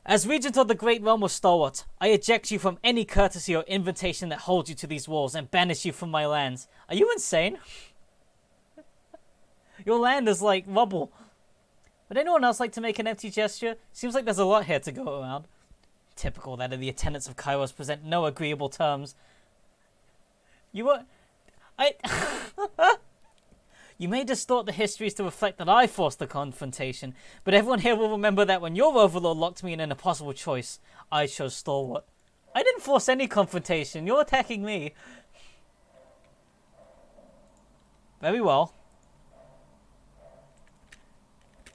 S1: As regent of the great realm of Stalwart, I eject you from any courtesy or invitation that holds you to these walls and banish you from my lands. Are you insane? Your land is like rubble. Would anyone else like to make an empty gesture? Seems like there's a lot here to go around. Typical that the attendants of Kairos present no agreeable terms. You may distort the histories to reflect that I forced the confrontation, but everyone here will remember that when your overlord locked me in an impossible choice, I chose Stalwart. I didn't force any confrontation. You're attacking me. Very well.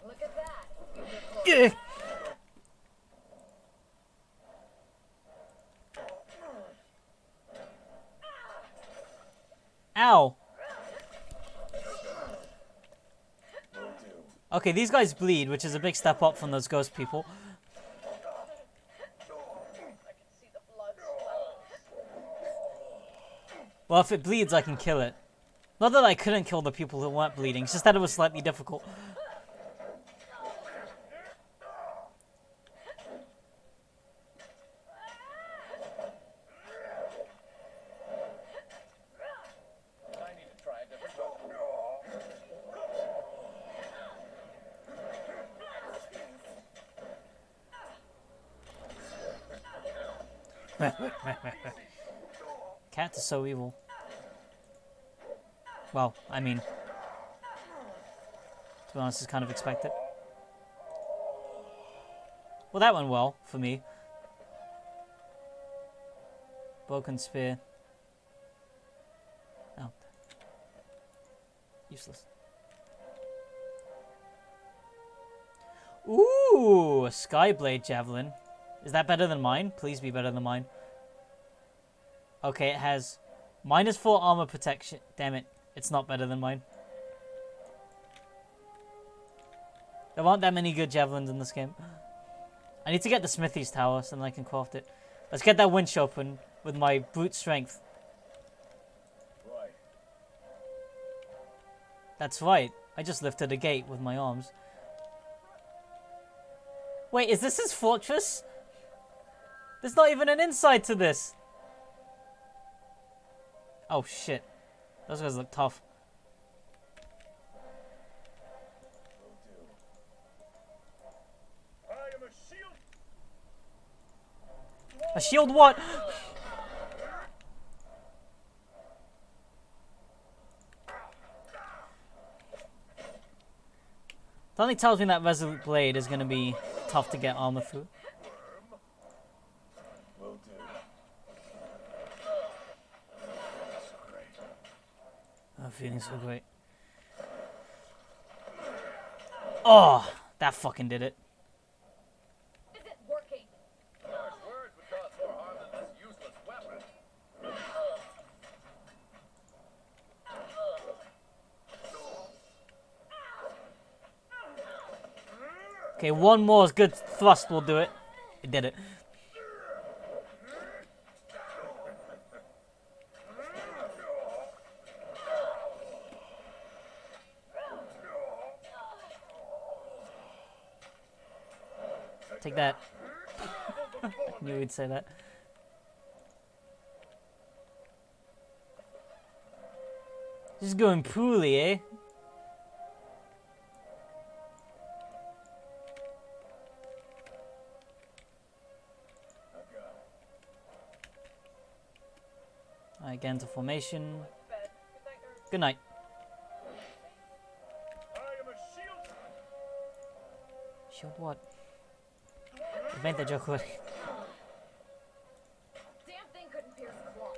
S4: Look at that.
S1: Yeah. Ow. Okay, these guys bleed, which is a big step up from those ghost people.
S2: I can see the blood splatters.
S1: Well, if it bleeds, I can kill it. Not that I couldn't kill the people who weren't bleeding, it's just that it was slightly difficult.
S3: I need to try a different
S1: Cat is so evil. Well, I mean, to be honest, it's kind of expected. Well, that went well for me. Broken spear. Oh. Useless. Ooh, a Skyblade Javelin. Is that better than mine? Please be better than mine. Okay, it has -4 armor protection. Damn it. It's not better than mine. There aren't that many good javelins in this game. I need to get the Smithy's Tower so then I can craft it. Let's get that winch open with my brute strength.
S7: Right.
S1: That's right. I just lifted a gate with my arms. Wait, is this his fortress? There's not even an inside to this. Oh shit. Those guys look tough.
S7: I am a shield.
S1: A shield what? Something tells me that Resolute Blade is going to be tough to get armor through.
S6: Will do. So great.
S1: I'm feeling so great. Oh, that fucking did it.
S4: Is it working?
S6: Harsh words would cause more harm than this useless weapon.
S1: Okay, one more good thrust will do it. It did it. Take that. I knew he'd say that. This is going poorly, eh?
S6: I've got it.
S1: Alright, get into formation.
S2: Bed. Good night, nerds.
S1: Good night.
S6: I am a shield.
S1: Shield what? I made that joke already.
S4: Damn thing couldn't pierce cloth.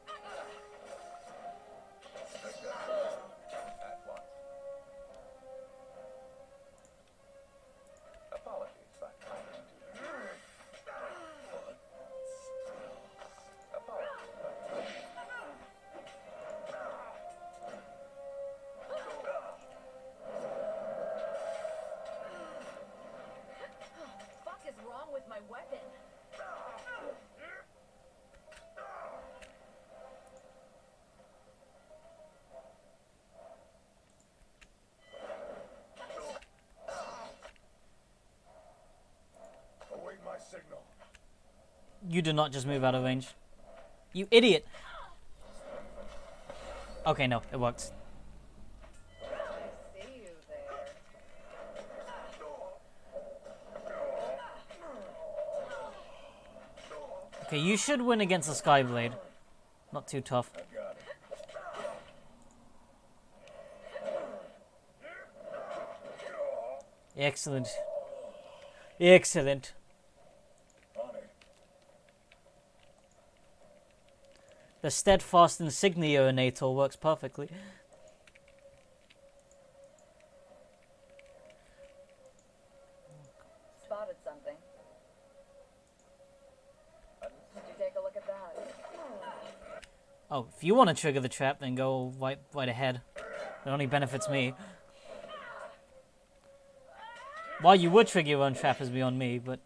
S6: At once. Apologies, but I need to do that. Apologies, but
S4: Fuck is wrong with my weapon?
S6: await my signal.
S1: You do not just move out of range. You idiot! Okay, no, it works.
S5: I see you there.
S1: Okay, you should win against the Skyblade. Not too tough.
S6: I've got it.
S1: Excellent. Excellent.
S6: On it.
S1: The steadfast insignia natal works perfectly.
S5: Spotted something. Did you take a look at that?
S1: Oh, if you want to trigger the trap, then go right ahead. It only benefits me. Why you would trigger your own trap is beyond me, but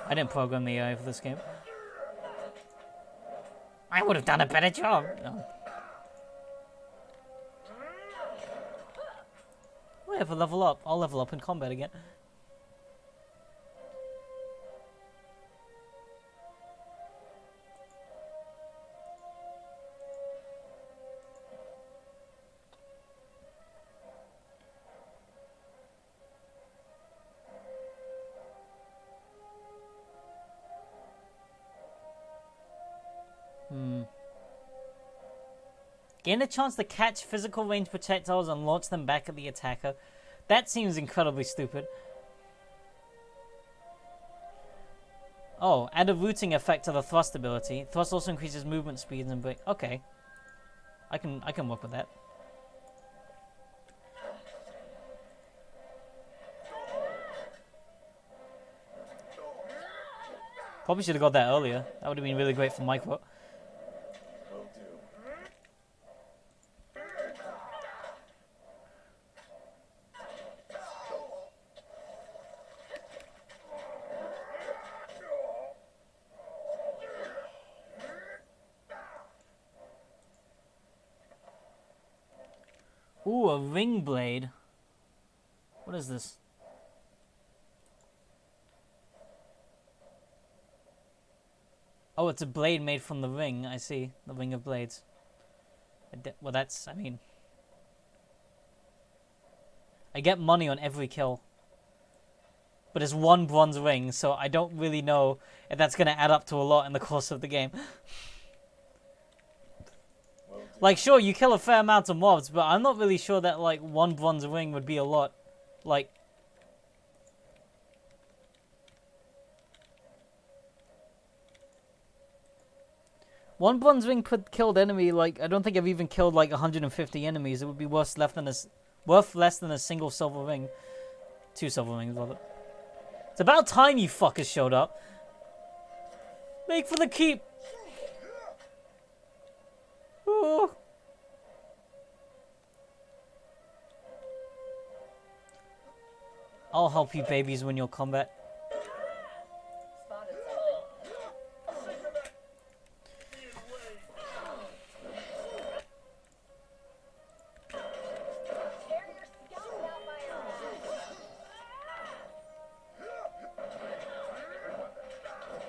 S1: I didn't program the AI for this game. I would have done a better job. No. Whatever, level up. I'll level up in combat again. Gain a chance to catch physical range projectiles and launch them back at the attacker. That seems incredibly stupid. Oh, add a rooting effect to the thrust ability. Thrust also increases movement speed and break. Okay, I can work with that. Probably should have got that earlier. That would have been really great for Micro.
S6: Will do.
S1: Ooh, a ring blade. What is this? Oh, it's a blade made from the ring. I see. The ring of blades. Well, that's, I mean... I get money on every kill. But it's one bronze ring, so I don't really know if that's going to add up to a lot in the course of the game.
S6: Will
S1: Like, sure, you kill a fair amount of mobs, but I'm not really sure that, like, one bronze ring would be a lot. Like... One bronze ring per killed enemy, like, I don't think I've even killed, like, 150 enemies. It would be worth less than a single silver ring. 2 silver rings, rather. It's about time you fuckers showed up. Make for the keep! Ooh. I'll help you babies win your combat.
S5: Spotted something.
S4: Tear your scalp out my eyes.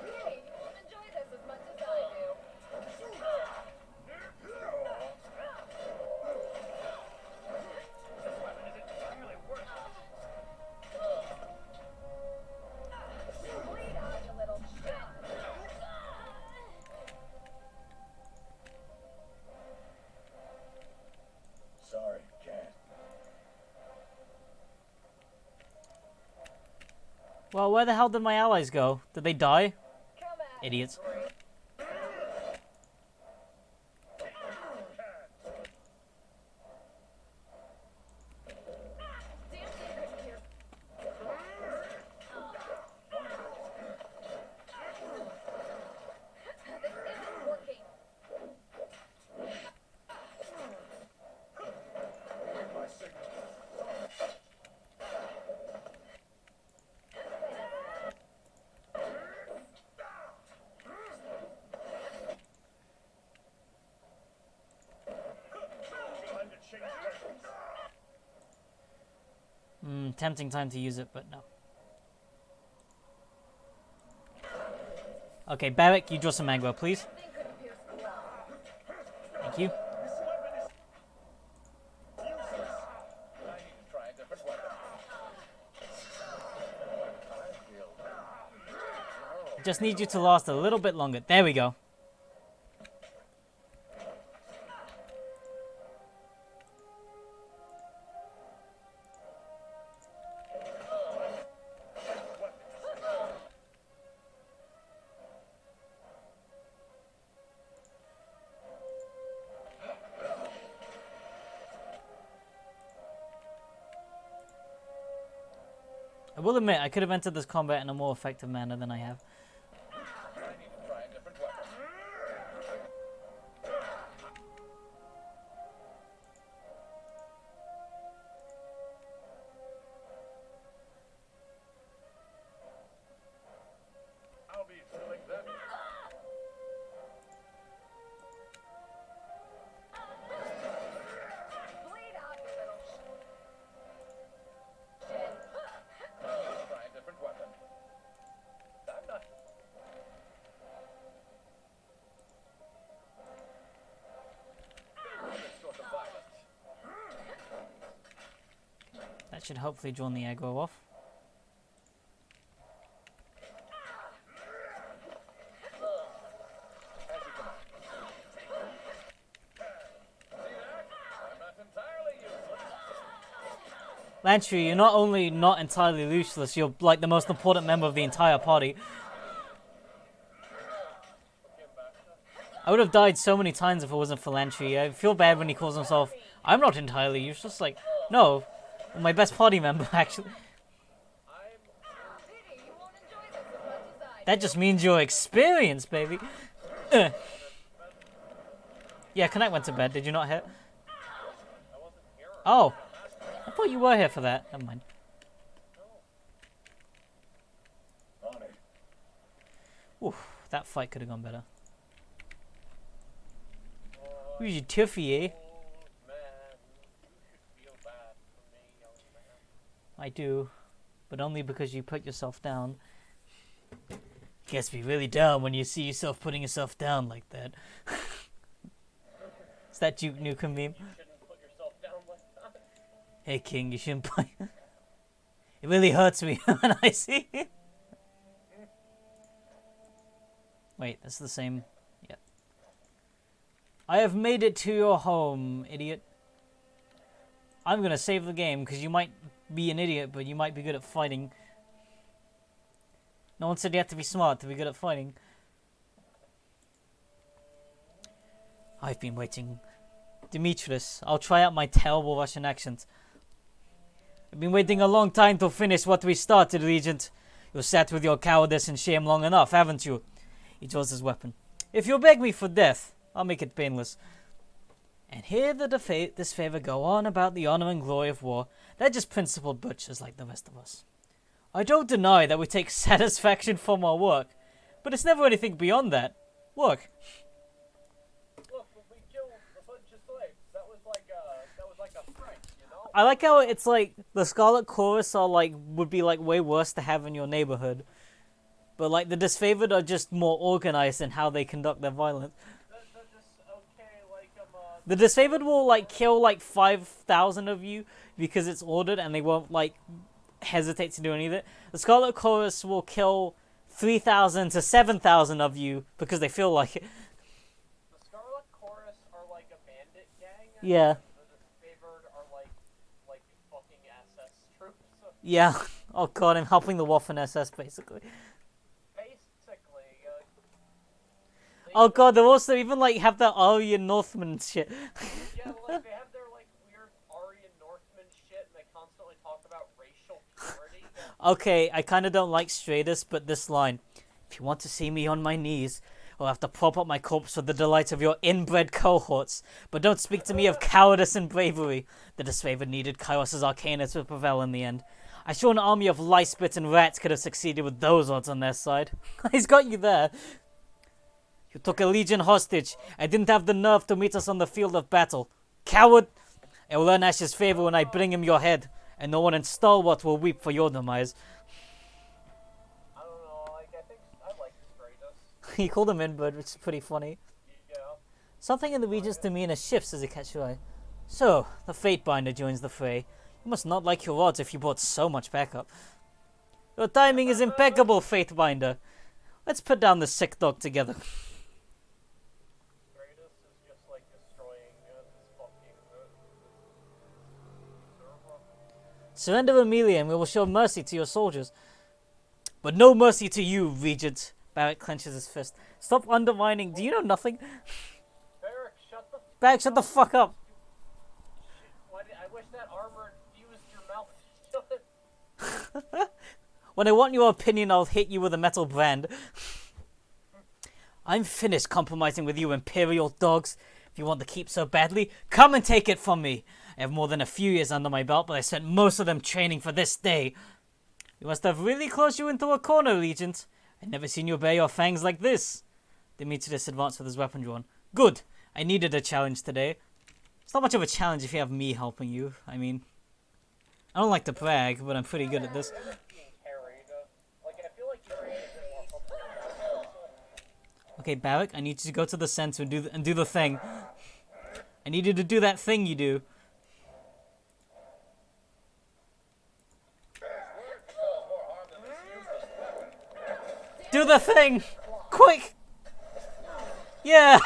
S4: Hey, you won't enjoy this as much as I do. Bleed out, you little shit.
S6: Sorry, can't.
S1: Well, where the hell did my allies go? Did they die?
S4: Come at me,
S1: Idiots.
S4: Bree. Damn secret here. This isn't working.
S6: My signal. Time to change weapons.
S1: Tempting time to use it, but no. Okay, Barrick, you draw some aggro, please.
S4: Thing couldn't pierce the wall.
S1: Thank you.
S6: This weapon is useless.
S3: I need to try a different weapon. I feel...
S1: Just need you to last a little bit longer. There we go. I will admit, I could have entered this combat in a more effective manner than I have.
S3: I need to try a different weapon.
S6: I'll be filling them.
S4: Bleed out, you little shit.
S3: Try a different weapon. I'm not... This sort of violence.
S1: That should hopefully draw the aggro off.
S3: As you command. See that? I'm not entirely useless.
S1: Lantry, you're not only not entirely useless, you're like the most important member of the entire party. I would have died so many times if it wasn't for Lantry. I feel bad when he calls himself, I'm not entirely useless. Like, no, my best party member, actually.
S4: Pity, you won't enjoy this as much as I do.
S1: That just means you're experienced, baby. Yeah, Connect went to bed. Did you not hear? Oh, I thought you were here for that. Never mind.
S6: On it.
S1: Oof, that fight could have gone better. Who's your Tiffy, eh?
S3: Old man, you should feel bad for me, young man.
S1: I do, but only because you put yourself down. Gets me really down when you see yourself putting yourself down like that. Is that Duke Nukem meme?
S3: You shouldn't put yourself down like that.
S1: Hey King, you shouldn't play. It really hurts me when I see it. Wait, that's the same. Yep. I have made it to your home, idiot. I'm gonna save the game, because you might be an idiot, but you might be good at fighting. No one said you had to be smart to be good at fighting. I've been waiting. Demetrius, I'll try out my terrible Russian accent. I've been waiting a long time to finish what we started, Regent. You sat with your cowardice and shame long enough, haven't you? He draws his weapon. If you beg me for death, I'll make it painless. And here the disfavor go on about the honor and glory of war. They're just principled butchers like the rest of us. I don't deny that we take satisfaction from our work, but it's never anything beyond that. Work.
S3: Look, we killed a bunch of slaves. That was like a strike, you know?
S1: I like how it's like the Scarlet Chorus are like would be like way worse to have in your neighborhood, but like the disfavored are just more organized in how they conduct their violence. The disfavored will like kill like 5,000 of you because it's ordered, and they won't like hesitate to do any of it. The Scarlet Chorus will kill 3,000 to 7,000 of you because they feel like it.
S3: The Scarlet Chorus are like a bandit gang.
S1: Yeah.
S3: The disfavored are like fucking SS troops.
S1: Yeah. Oh god, I'm helping the Waffen SS basically.
S3: Basically.
S1: Oh god, they also even like have that Aryan Northman and shit.
S3: Yeah, like they have their like weird Aryan Northman shit, and they constantly talk about racial purity.
S1: Okay, I kind of don't like Stratus, but this line: if you want to see me on my knees, I'll have to prop up my corpse for the delight of your inbred cohorts. But don't speak to me of cowardice and bravery. The disfavored needed Kairos' Arcana to prevail in the end. I'm sure an army of lice-bitten rats could have succeeded with those odds on their side. He's got you there. You took a legion hostage. I didn't have the nerve to meet us on the field of battle. Coward! I will earn Ash's favor when I bring him your head, and no one in Stalwart will weep for your demise.
S3: I don't know, like I think I like Stratus.
S1: He called him inbred, which is pretty funny.
S3: Yeah.
S1: Something in the Regent's demeanor shifts as he catches your eye. So, the Fatebinder joins the fray. You must not like your odds if you brought so much backup. Your timing is impeccable, Fatebinder. Let's put down the sick dog together.
S3: Stratus is just like destroying this fucking server.
S1: Surrender Amelia and we will show mercy to your soldiers. But no mercy to you, Regent. Barrett clenches his fist. Stop undermining. Do you know nothing?
S3: Barrack, shut the
S1: Barrett, shut the fuck up.
S3: I wish that armor fused your mouth shut.
S1: When I want your opinion, I'll hit you with a metal brand. I'm finished compromising with you imperial dogs. If you want to keep so badly, come and take it from me. I have more than a few years under my belt, but I spent most of them training for this day. You must have really closed you into a corner, Regent. I've never seen you bare your fangs like this. Demetrius advanced with his weapon drawn. Good. I needed a challenge today. It's not much of a challenge if you have me helping you. I mean, I don't like to brag, but I'm pretty good at this. Okay, Barrack, I need you to go to the center and do the thing. I need you to do that thing you do. Do the thing! Quick! Yeah!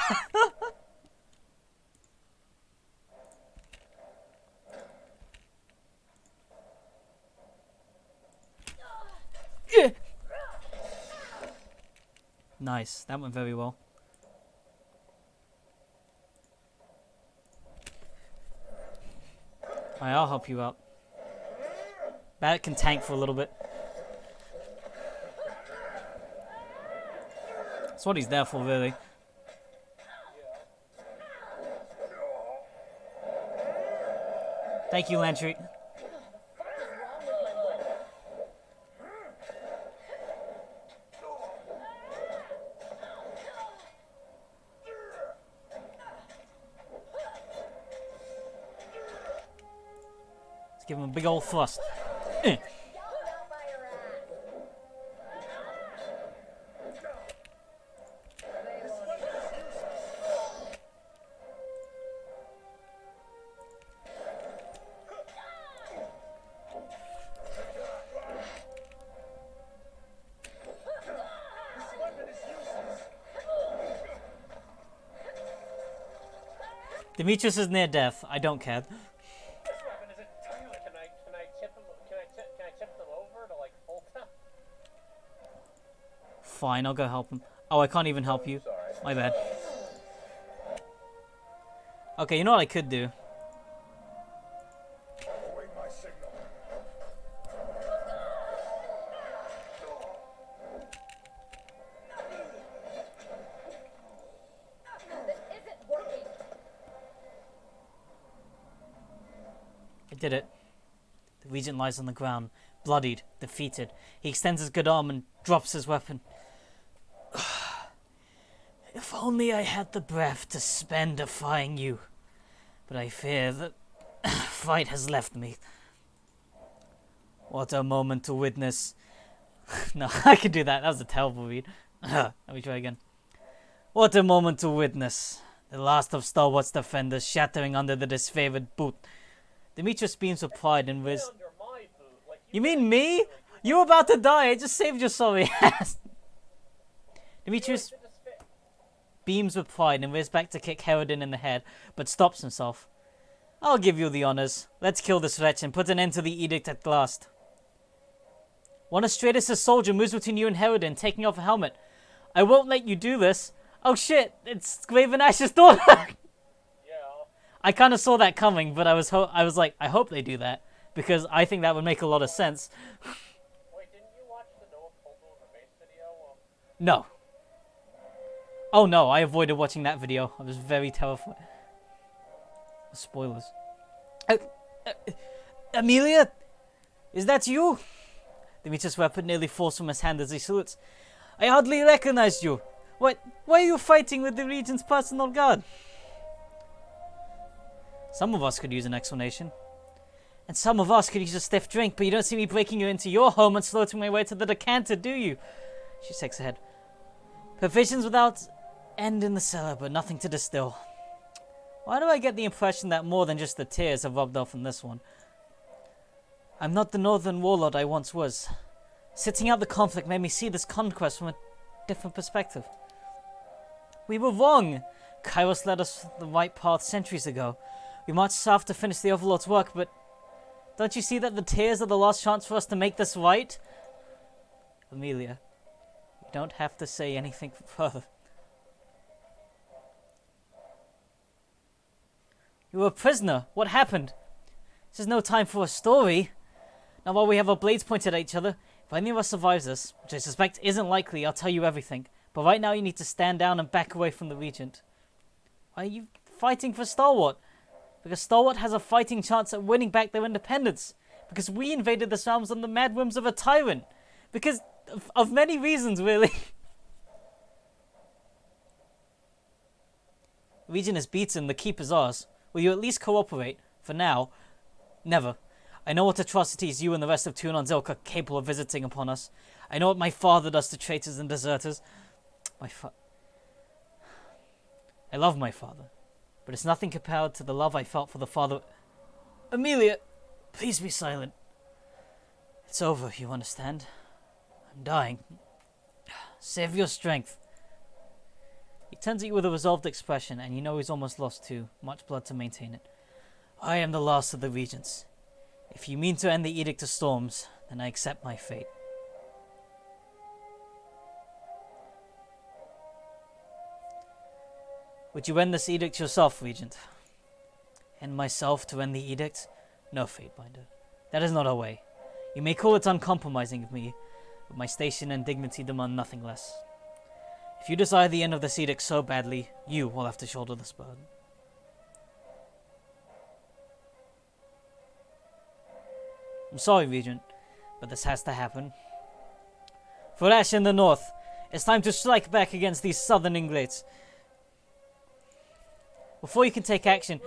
S1: Nice, that went very well. Alright, I'll help you out. Barrett can tank for a little bit. That's what he's there for, really. Thank you, Lantry. Let's give him a big old thrust. Demetrius is near death. I don't care.
S3: This weapon is entirely. Can I tip him? Can I tip them over to like hold them?
S1: Fine, I'll go help him. Oh, I can't even help you.
S7: Sorry.
S1: My bad. Okay, you know what I could do?
S6: Await my signal.
S4: This isn't working.
S1: I did it. The regent lies on the ground, bloodied, defeated. He extends his good arm and drops his weapon. If only I had the breath to spend defying you. But I fear that fight has left me. What a moment to witness. No, I could do that. That was a terrible read. Let me try again. What a moment to witness. The last of Star Wars defenders shattering under the disfavored boot. Demetrius beams with pride and
S3: Right
S1: riz.
S3: under my boot. Like
S1: You mean me? You were about to die. I just saved your sorry ass. Demetrius beams with pride and rears back to kick Herodin in the head, but stops himself. I'll give you the honors. Let's kill this wretch and put an end to the edict at last. One of Stratus' soldier moves between you and Herodin, taking off a helmet. I won't let you do this. Oh shit, it's Graven Ash's daughter!
S3: Yeah.
S1: I kind of saw that coming, but I was like, I hope they do that, because I think that would make a lot of sense.
S3: Wait, didn't you watch the Noah Caldwell in the base video?
S1: No. Oh no, I avoided watching that video. I was very terrified. Spoilers. Amelia? Is that you? Demetrius' weapon nearly falls from his hand as he salutes. I hardly recognized you. Why are you fighting with the Regent's personal guard? Some of us could use an explanation. And some of us could use a stiff drink, but you don't see me breaking you into your home and slaughtering my way to the decanter, do you? She shakes her head. Provisions without end in the cellar, but nothing to distill. Why do I get the impression that more than just the tears have rubbed off in this one? I'm not the northern warlord I once was. Sitting out the conflict made me see this conquest from a different perspective. We were wrong. Kairos led us the right path centuries ago. We marched south to finish the Overlord's work, but don't you see that the tears are the last chance for us to make this right? Amelia, you don't have to say anything further. You were a prisoner. What happened? This is no time for a story. Now while we have our blades pointed at each other, if any of us survives this, which I suspect isn't likely, I'll tell you everything. But right now you need to stand down and back away from the Regent. Why are you fighting for Stalwart? Because Stalwart has a fighting chance at winning back their independence. Because we invaded the realms on the mad whims of a tyrant. Because of many reasons, really. The Regent is beaten, the keep is ours. Will you at least cooperate? For now, never. I know what atrocities you and the rest of Tunon's ilk are capable of visiting upon us. I know what my father does to traitors and deserters. I love my father, but it's nothing compared to the love I felt for the father. Amelia, please be silent. It's over, you understand? I'm dying. Save your strength. He turns at you with a resolved expression, and you know he's almost lost too much blood to maintain it. I am the last of the regents. If you mean to end the Edict of Storms, then I accept my fate. Would you end this edict yourself, Regent? And myself to end the edict? No, Fatebinder. That is not our way. You may call it uncompromising of me, but my station and dignity demand nothing less. If you desire the end of this edict so badly, you will have to shoulder this burden. I'm sorry, Regent, but this has to happen. For Ash in the north, it's time to strike back against these southern ingrates. Before you can take action...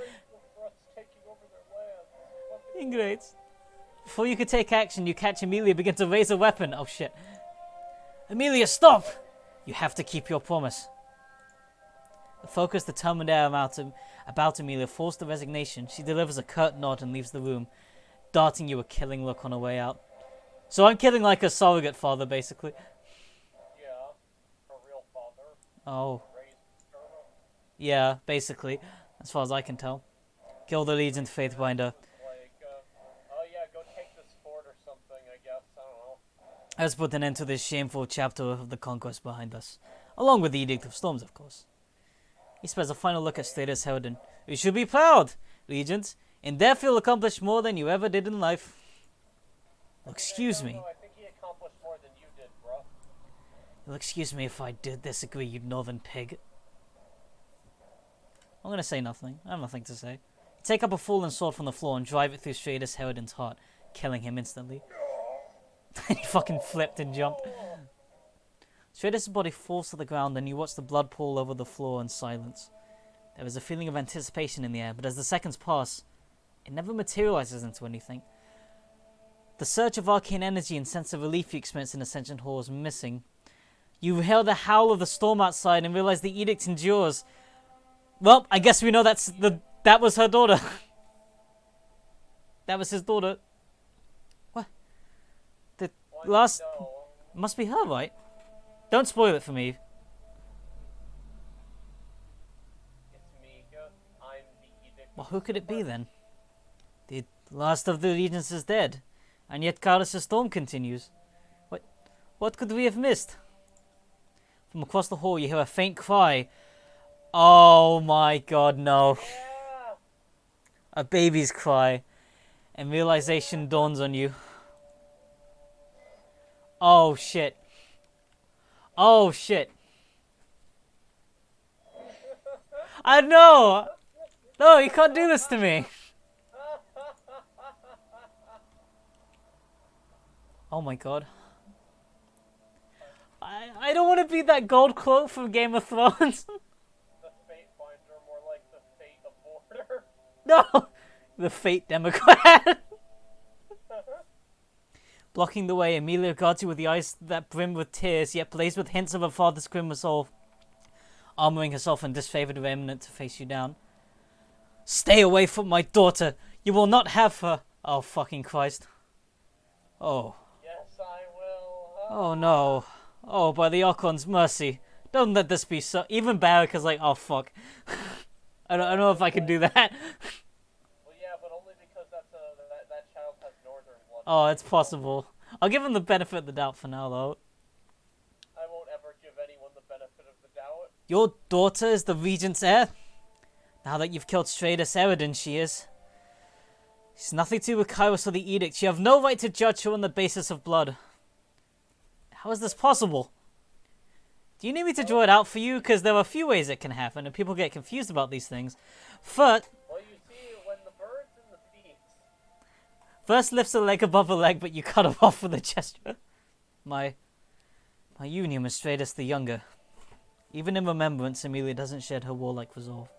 S1: Ingrates. Before you can take action, you catch Amelia begin to raise a weapon. Oh shit. Amelia, stop! You have to keep your promise. The focused, determined air about Amelia forced the resignation. She delivers a curt nod and leaves the room, darting you a killing look on her way out. So I'm killing like a surrogate father, basically.
S3: Yeah, a real father.
S1: Oh.
S3: Raised her.
S1: Yeah, basically. as far as I can tell. Kill the Legion Faithbinder.
S3: Like, oh yeah, go take this fort or something, I guess. I don't know.
S1: Let's put an end to this shameful chapter of the conquest behind us. Along with the Edict of Storms, of course. He spares a final look at Stratus Helden. You should be proud, Legions. In death you'll accomplish more than you ever did in life. Well, excuse me.
S3: I think he accomplished more than you did, bro.
S1: You'll excuse me if I did disagree, you northern pig. I'm gonna say nothing. I have nothing to say. Take up a fallen sword from the floor and drive it through Stratus Helden's heart, killing him instantly. He fucking flipped and jumped. Stratus' body falls to the ground and you watch the blood pool over the floor in silence. There is a feeling of anticipation in the air, but as the seconds pass, it never materializes into anything. The surge of arcane energy and sense of relief you experience in Ascension Hall is missing. You hear the howl of the storm outside and realize the edict endures. Well, I guess we know that was her daughter. That was his daughter. What? The last...
S3: No.
S1: Must be her, right? Don't spoil it for me.
S3: It's Mika. I'm the Edict.
S1: Well, who could it be then? The last of the legions is dead, and yet Kairos' storm continues. What could we have missed? From across the hall, you hear a faint cry. Oh my god, no.
S3: Yeah!
S1: A baby's cry. And realization dawns on you. Oh shit. Oh shit. I know! No, you can't do this to me. Oh my god. I don't want to be that gold quote from Game of Thrones.
S3: The Fate Finder, more like the Fate Aborter.
S1: No! The Fate Democrat. Blocking the way, Amelia regards you with the eyes that brim with tears, yet blaze with hints of her father's grim resolve. Armoring herself in disfavored remnant to face you down. Stay away from my daughter! You will not have her! Oh, fucking Christ. Oh.
S3: Yes, I will.
S1: Oh no. Oh, by the Archon's mercy. Don't let this be so... Even Barrick is like, oh fuck. I don't know if I can do that.
S3: Well, yeah, but only because that child has northern blood.
S1: Oh, it's possible. I'll give him the benefit of the doubt for now, though.
S3: I won't ever give anyone the benefit of the doubt.
S1: Your daughter is the Regent's heir? Now that you've killed Stratus Eridan, she is. She's nothing to do with Kairos or the Edict. You have no right to judge her on the basis of blood. How is this possible? Do you need me to draw it out for you? Because there are a few ways it can happen, and people get confused about these things. First
S3: When the birds and the bees...
S1: First lifts a leg above a leg, but you cut her off with a gesture. My union with Stratus the Younger. Even in remembrance, Amelia doesn't shed her warlike resolve.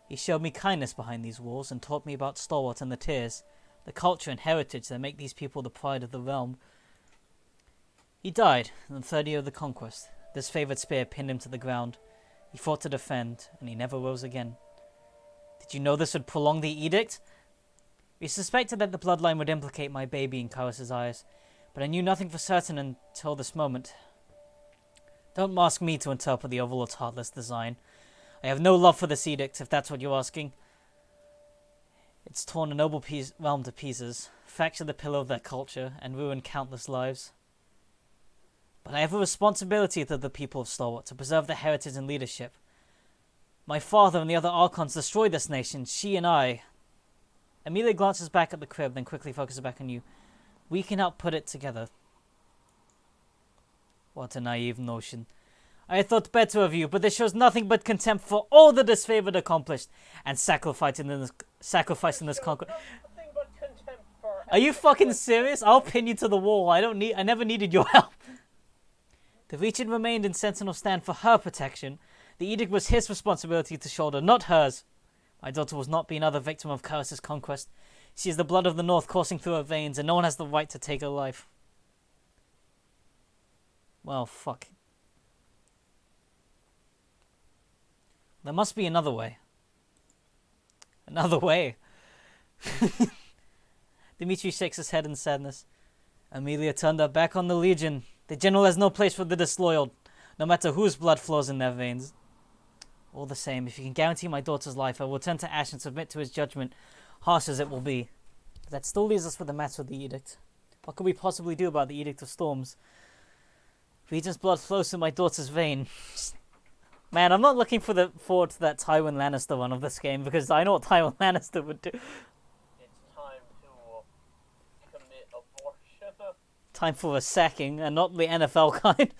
S1: He showed me kindness behind these walls and taught me about Stalwart and the Tears, the culture and heritage that make these people the pride of the realm. He died in the third year of the conquest. This favoured spear pinned him to the ground. He fought to defend, and he never rose again. Did you know this would prolong the edict? We suspected that the bloodline would implicate my baby in Kairos' eyes, but I knew nothing for certain until this moment. Don't ask me to interpret the Overlord's heartless design. I have no love for this edict, if that's what you're asking. It's torn a noble realm to pieces, fractured the pillar of their culture, and ruined countless lives. But I have a responsibility to the people of Stalwart to preserve their heritage and leadership. My father and the other Archons destroyed this nation, she and I. Amelia glances back at the crib, then quickly focuses back on you. We can help put it together. What a naive notion. I had thought better of you, but this shows nothing but contempt for all the disfavored accomplished and sacrificing this conquest.
S3: Nothing but contempt for...
S1: Are you fucking serious? I'll pin you to the wall. I never needed your help. The Regent remained in sentinel stand for her protection. The edict was his responsibility to shoulder, not hers. My daughter was not be another victim of Kairos' conquest. She is the blood of the North coursing through her veins, and no one has the right to take her life. Well, fuck. There must be another way. Another way. Dimitri shakes his head in sadness. Amelia turned her back on the Legion. The General has no place for the disloyal, no matter whose blood flows in their veins. All the same, if you can guarantee my daughter's life, I will turn to Ash and submit to his judgment, harsh as it will be. But that still leaves us with the matter of the edict. What could we possibly do about the Edict of Storms? Regent's blood flows through my daughter's vein. Man, I'm not looking forward to that Tywin Lannister one of this game, because I know what Tywin Lannister would do.
S3: It's time to commit abortion.
S1: Time for a sacking, and not the NFL kind.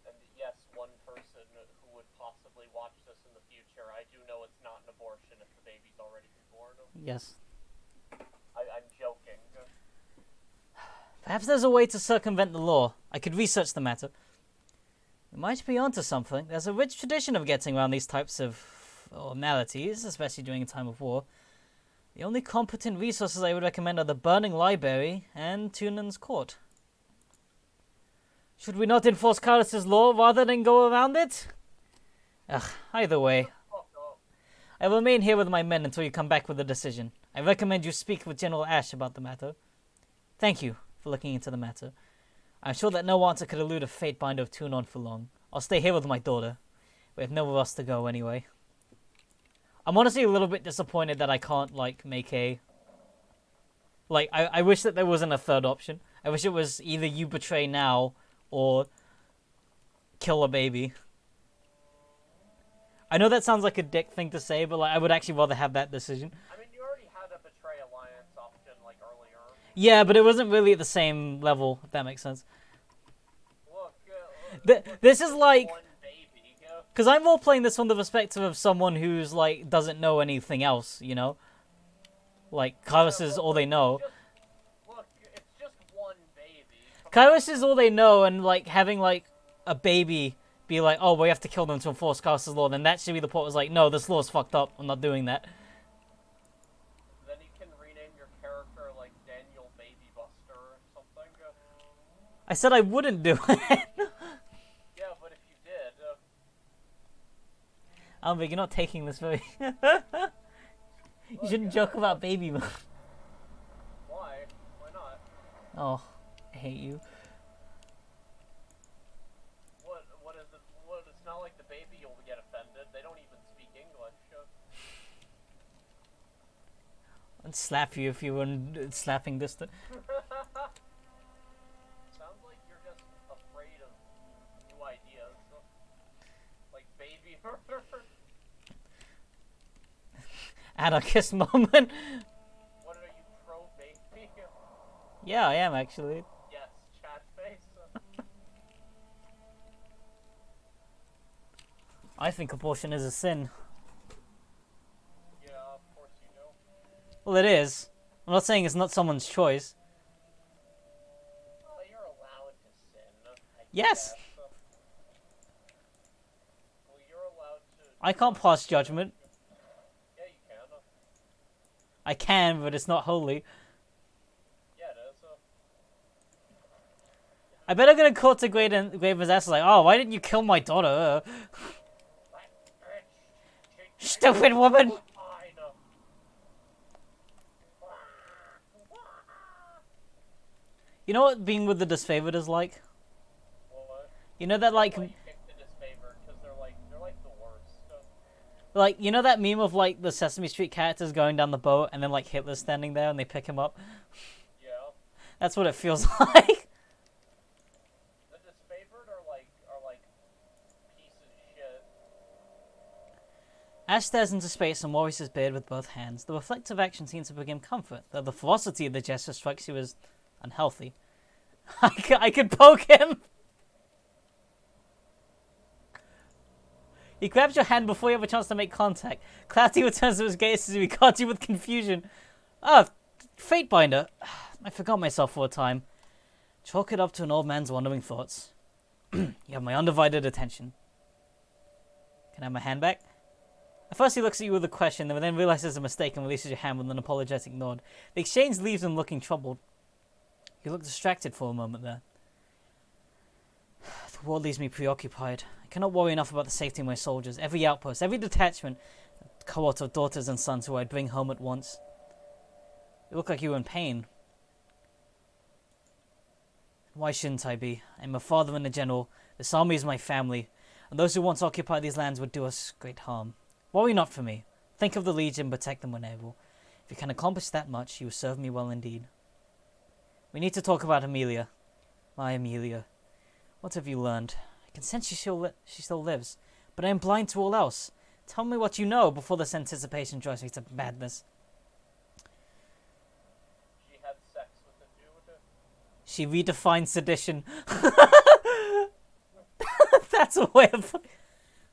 S3: And yes, one person who would possibly watch this in the future, I do know it's not an abortion if the baby's already been born.
S1: Yes.
S3: I'm joking.
S1: Perhaps there's a way to circumvent the law. I could research the matter. We might be onto something. There's a rich tradition of getting around these types of maladies, especially during a time of war. The only competent resources I would recommend are the Burning Library and Tunan's Court. Should we not enforce Carlos's law rather than go around it? Ugh, either way. I will remain here with my men until you come back with a decision. I recommend you speak with General Ash about the matter. Thank you for looking into the matter. I'm sure that no answer could elude a fate binder of Tunon for long. I'll stay here with my daughter. We have nowhere else to go anyway. I'm honestly a little bit disappointed that I can't, make a... I wish that there wasn't a third option. I wish it was either you betray now, or kill a baby. I know that sounds like a dick thing to say, but I would actually rather have that decision.
S3: I mean, you already had a Betray Alliance option, earlier.
S1: Yeah, but it wasn't really at the same level, if that makes sense.
S3: Look,
S1: This is like...
S3: one baby.
S1: Because I'm more playing this from the perspective of someone who's, doesn't know anything else, you know? Kairos is all they know.
S3: Look, it's just one baby.
S1: Kairos is all they know, and, having, a baby be like, oh, we have to kill them to enforce Kairos' law, then that should be the point was no, this law's fucked up, I'm not doing that.
S3: Then you can rename your character, Daniel Baby Buster or something.
S1: I said I wouldn't do it.
S3: Yeah, but if you did...
S1: Albert, you're not taking this very... You shouldn't joke about baby mode.
S3: Why? Why not?
S1: Oh, I hate you.
S3: What is it? It's not like the baby will get offended. They don't even speak English.
S1: I'd slap you if you were in slapping distance.
S3: Sounds like you're just afraid of new ideas. Like baby murder.
S1: Anarchist moment.
S3: What are you, pro-baby?
S1: Yeah, I am actually.
S3: Yes, chat face.
S1: I think abortion is a sin.
S3: Yeah, of course you do.
S1: Well, it is. I'm not saying it's not someone's choice.
S3: Well, you're allowed to sin.
S1: Yes.
S3: Guess. Well, you're allowed to...
S1: I can't pass judgment.
S3: Yeah, you can.
S1: I can, but it's not holy.
S3: Yeah, it is.
S1: I bet I'm gonna call to Graven's ass oh, why didn't you kill my daughter?
S3: That bitch.
S1: Stupid woman!
S3: Fine.
S1: You know what being with the disfavored is like?
S3: What?
S1: You know that
S3: Why you pick the disfavored? Because they're the worst.
S1: you know that meme of the Sesame Street characters going down the boat and then Hitler's standing there and they pick him up?
S3: Yeah.
S1: That's what it feels like.
S3: The disfavored are pieces of shit.
S1: Ash stares into space and worries his beard with both hands. The reflective action seems to bring him comfort, though the ferocity of the gesture strikes you as unhealthy. I could poke him! He grabs your hand before you have a chance to make contact. Clarity returns to his gaze as he regards you with confusion. Ah, Fate Binder. I forgot myself for a time. Chalk it up to an old man's wandering thoughts. You have my undivided attention. Can I have my hand back? At first he looks at you with a question, and then realizes a mistake and releases your hand with an apologetic nod. The exchange leaves him looking troubled. You look distracted for a moment there. The war leaves me preoccupied. I cannot worry enough about the safety of my soldiers. Every outpost, every detachment, a cohort of daughters and sons who I'd bring home at once. You look like you were in pain. Why shouldn't I be? I'm a father and a general. This army is my family. and those who once occupied these lands would do us great harm. Worry not for me. Think of the Legion, protect them when able. If you can accomplish that much, you will serve me well indeed. We need to talk about Amelia. My Amelia. What have you learned? I can sense she still lives, but I am blind to all else. Tell me what you know before this anticipation drives me to madness.
S3: She had sex with the dude.
S1: She redefined sedition. That's a way of...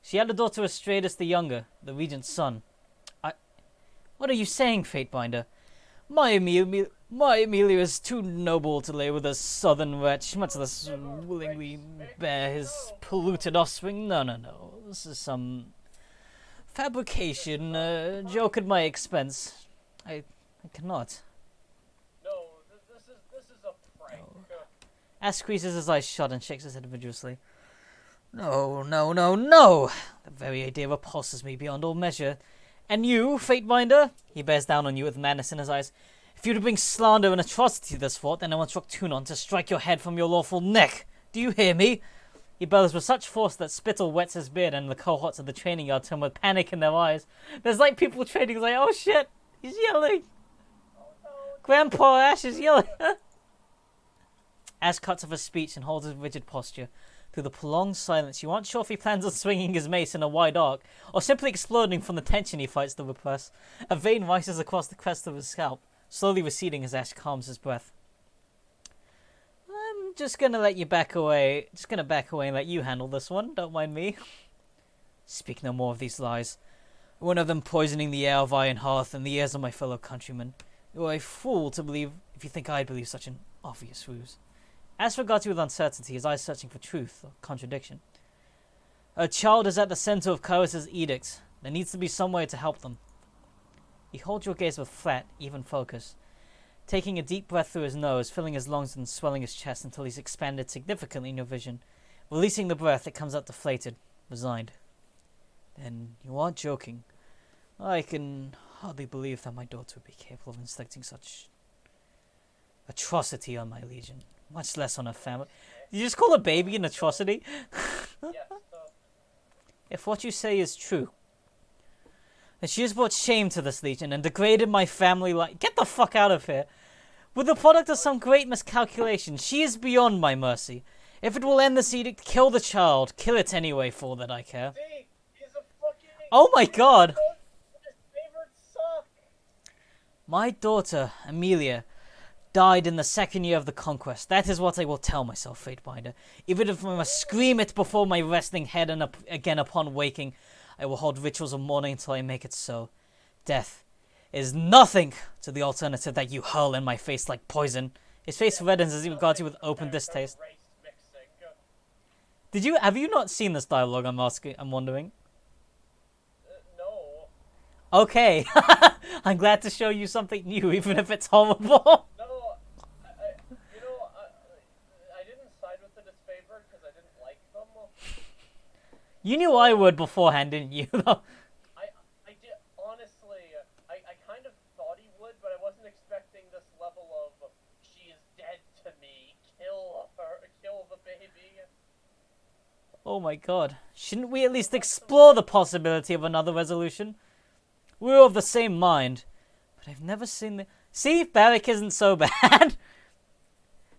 S1: She had a daughter Astratus the Younger, the regent's son. What are you saying, Fatebinder? My Amelia is too noble to lay with a southern wretch, much less willingly bear his polluted offspring. No. This is some fabrication, joke at my expense. I cannot.
S3: No, this is a prank.
S1: Ash squeezes his eyes shut and shakes his head vigorously. No. The very idea repulses me beyond all measure. And you, Fatebinder? He bears down on you with madness in his eyes. If you to bring slander and atrocity to this fort, then I want Roktunon to strike your head from your lawful neck. Do you hear me? He bellows with such force that spittle wets his beard, and the cohorts of the training yard turn with panic in their eyes. There's like people training like, oh shit, he's yelling. Grandpa Ash is yelling. Ash cuts off his speech and holds his rigid posture. Through the prolonged silence, you aren't sure if he plans on swinging his mace in a wide arc, or simply exploding from the tension he fights to repress. A vein rises across the crest of his scalp, slowly receding as Ash calms his breath. I'm just gonna let you back away. Just gonna back away and let you handle this one. Don't mind me. Speak no more of these lies. One of them poisoning the air of Iron Hearth and the ears of my fellow countrymen. You are a fool to believe if you think I'd believe such an obvious ruse. Ash regards you with uncertainty, his eyes searching for truth or contradiction. A child is at the center of Kairos' edicts. There needs to be some way to help them. He holds your gaze with flat, even focus, taking a deep breath through his nose, filling his lungs and swelling his chest until he's expanded significantly in your vision. Releasing the breath, it comes out deflated, resigned. Then you aren't joking. I can hardly believe that my daughter would be capable of inflicting such atrocity on my legion. Much less on her family. Did you just call a baby an atrocity?
S3: Yes,
S1: If what you say is true, that she has brought shame to this legion and degraded my family life. Get the fuck out of here! With the product of some great miscalculation, she is beyond my mercy. If it will end this edict, kill the child. Kill it anyway, for all that I care.
S3: see, he's a fucking...
S1: Oh my god!
S3: His favorite suck.
S1: My daughter, Amelia, died in the second year of the conquest. That is what I will tell myself, Fatebinder. Even if I must scream it before my resting head and again upon waking, I will hold rituals of mourning until I make it so. Death is nothing to the alternative that you hurl in my face like poison. His face reddens as he regards you with open distaste.
S3: Race mixing.
S1: Have you not seen this dialogue? I'm wondering.
S3: No.
S1: Okay. I'm glad to show you something new, even if it's horrible.
S3: No, I didn't side with the disfavored because I didn't like them.
S1: You knew I would beforehand, didn't you?
S3: I did, honestly, I kind of thought he would, but I wasn't expecting this level of, she is dead to me, kill her, kill the baby.
S1: Oh my god. Shouldn't we at least explore the possibility of another resolution? We're of the same mind. But I've never seen the... See? Barrick isn't so bad.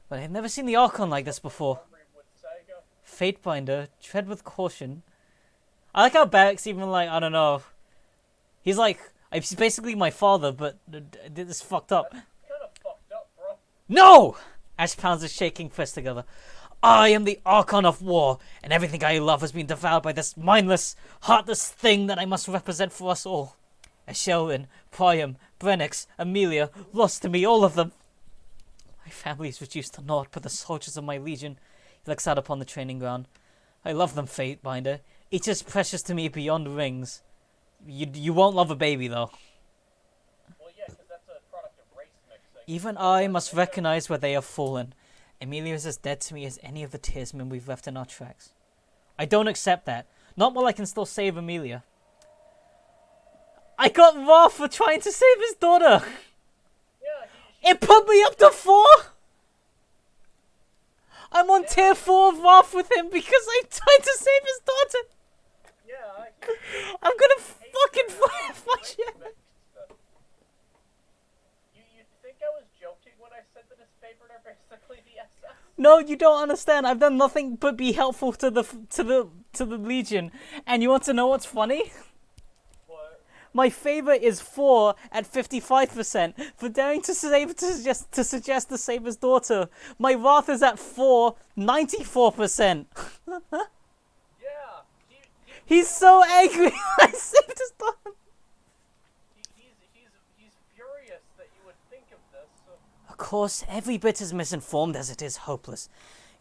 S1: But I've never seen the Archon like this before.
S3: Would say,
S1: Fatebinder, tread with caution. I like how Barrick's even like, I don't know. He's like, he's basically my father, but this is fucked up.
S3: kind of fucked up, bro.
S1: No! Ash pounds his shaking fists together. I am the Archon of War, and everything I love has been devoured by this mindless, heartless thing that I must represent for us all. Eshelrin, Priam, Brenix, Amelia, lost to me, all of them. My family is reduced to naught but the soldiers of my legion. He looks out upon the training ground. I love them, Fatebinder. Each is precious to me beyond rings. You won't love a baby, though.
S3: Well, yeah, because that's a product of race mixing.
S1: Even I must recognize where they have fallen. Amelia is as dead to me as any of the Tearsmen we've left in our tracks. I don't accept that. Not while I can still save Amelia. I got Roth for trying to save his daughter.
S3: Yeah,
S1: It put me up to 4. I'm on tier 4 of Wrath with him because I tried to save his daughter.
S3: Yeah,
S1: I'm gonna fucking
S3: Respect.
S1: fight you.
S3: You think I was joking when I said that his favorite are basically the SS?
S1: No, you don't understand. I've done nothing but be helpful to the Legion. And you want to know what's funny?
S3: What?
S1: My favor is 4 at 55% for daring to suggest to save his daughter. My wrath is at 4, 94%.
S3: Yeah,
S1: He's so angry. I saved his daughter.
S3: he's furious that you would think of this.
S1: Of course, every bit as misinformed as it is hopeless.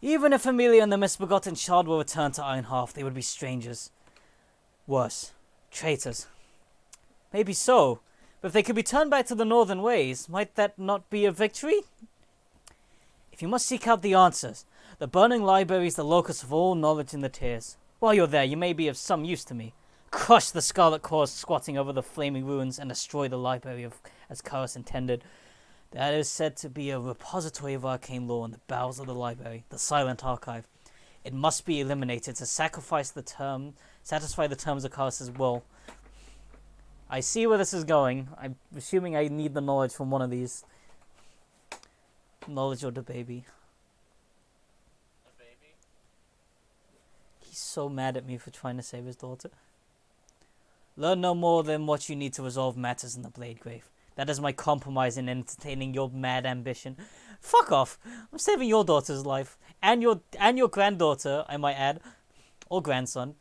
S1: Even if Amelia and the misbegotten child were returned to Ironhearth, they would be strangers. Worse, traitors. Maybe so, but if they could be turned back to the northern ways, might that not be a victory? If you must seek out the answers, the Burning Library is the locus of all knowledge in the tiers. While you're there, you may be of some use to me. Crush the Scarlet Cause squatting over the flaming ruins and destroy the library as Chaos intended. That is said to be a repository of arcane lore in the bowels of the library, the Silent Archive. It must be eliminated to satisfy the terms of Chaos's will. I see where this is going. I'm assuming I need the knowledge from one of these. Knowledge or the baby.
S3: The baby.
S1: He's so mad at me for trying to save his daughter. Learn no more than what you need to resolve matters in the Blade Grave. That is my compromise in entertaining your mad ambition. Fuck off! I'm saving your daughter's life. And your granddaughter, I might add. Or grandson.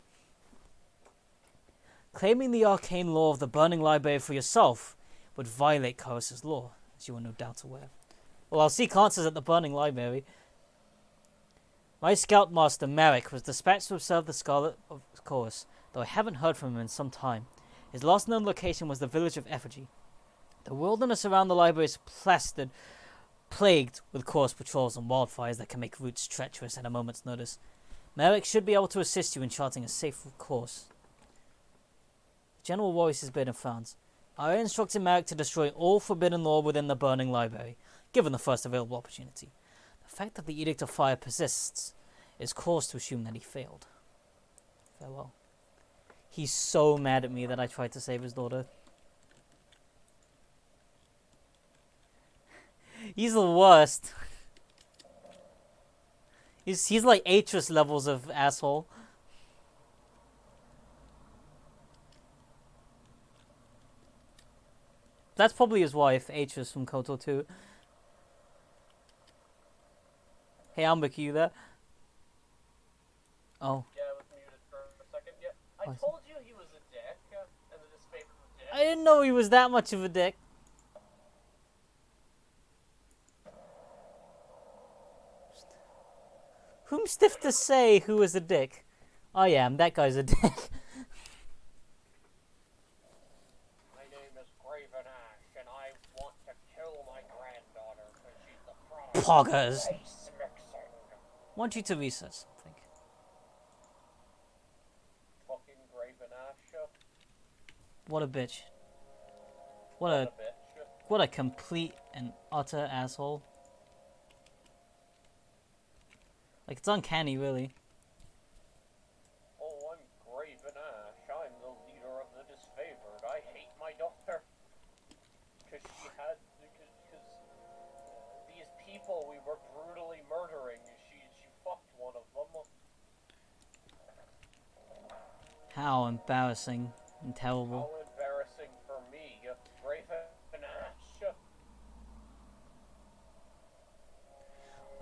S1: Claiming the arcane law of the Burning Library for yourself would violate Chaos's law, as you are no doubt aware. Well, I'll seek answers at the Burning Library. My scoutmaster, Marek, was dispatched to observe the Scarlet of Chaos, though I haven't heard from him in some time. His last known location was the village of Effigy. The wilderness around the library is plagued with Chaos patrols and wildfires that can make routes treacherous at a moment's notice. Marek should be able to assist you in charting a safe course. General Warriors has been in France. I instructed Marek to destroy all forbidden lore within the Burning Library, given the first available opportunity. The fact that the Edict of Fire persists is cause to assume that he failed. Farewell. He's so mad at me that I tried to save his daughter. He's the worst. He's like Atris levels of asshole. That's probably his wife, Atris from Kotor 2. Hey, Ambik, you there? Oh.
S3: Yeah, I was muted for a second. Yeah, I told you he was a dick, and that his favorite was dick.
S1: I didn't know he was that much of a dick. Whom stiff to say who is a dick? I am. That guy's a dick.
S3: My name is Graven Ash, and I want to kill my granddaughter because she's the product
S1: Poggers.
S3: of race mixing.
S1: Want you to research something.
S3: Fucking Graven Ash.
S1: What a bitch.
S3: What a bitch.
S1: What a complete and utter asshole. Like, it's uncanny, really.
S3: Oh, I'm Graven Ash. I'm the leader of the disfavored. I hate my daughter. Because these people we were brutally murdering, she fucked one of them.
S1: How embarrassing and terrible.
S3: How embarrassing for me, Graven Ash.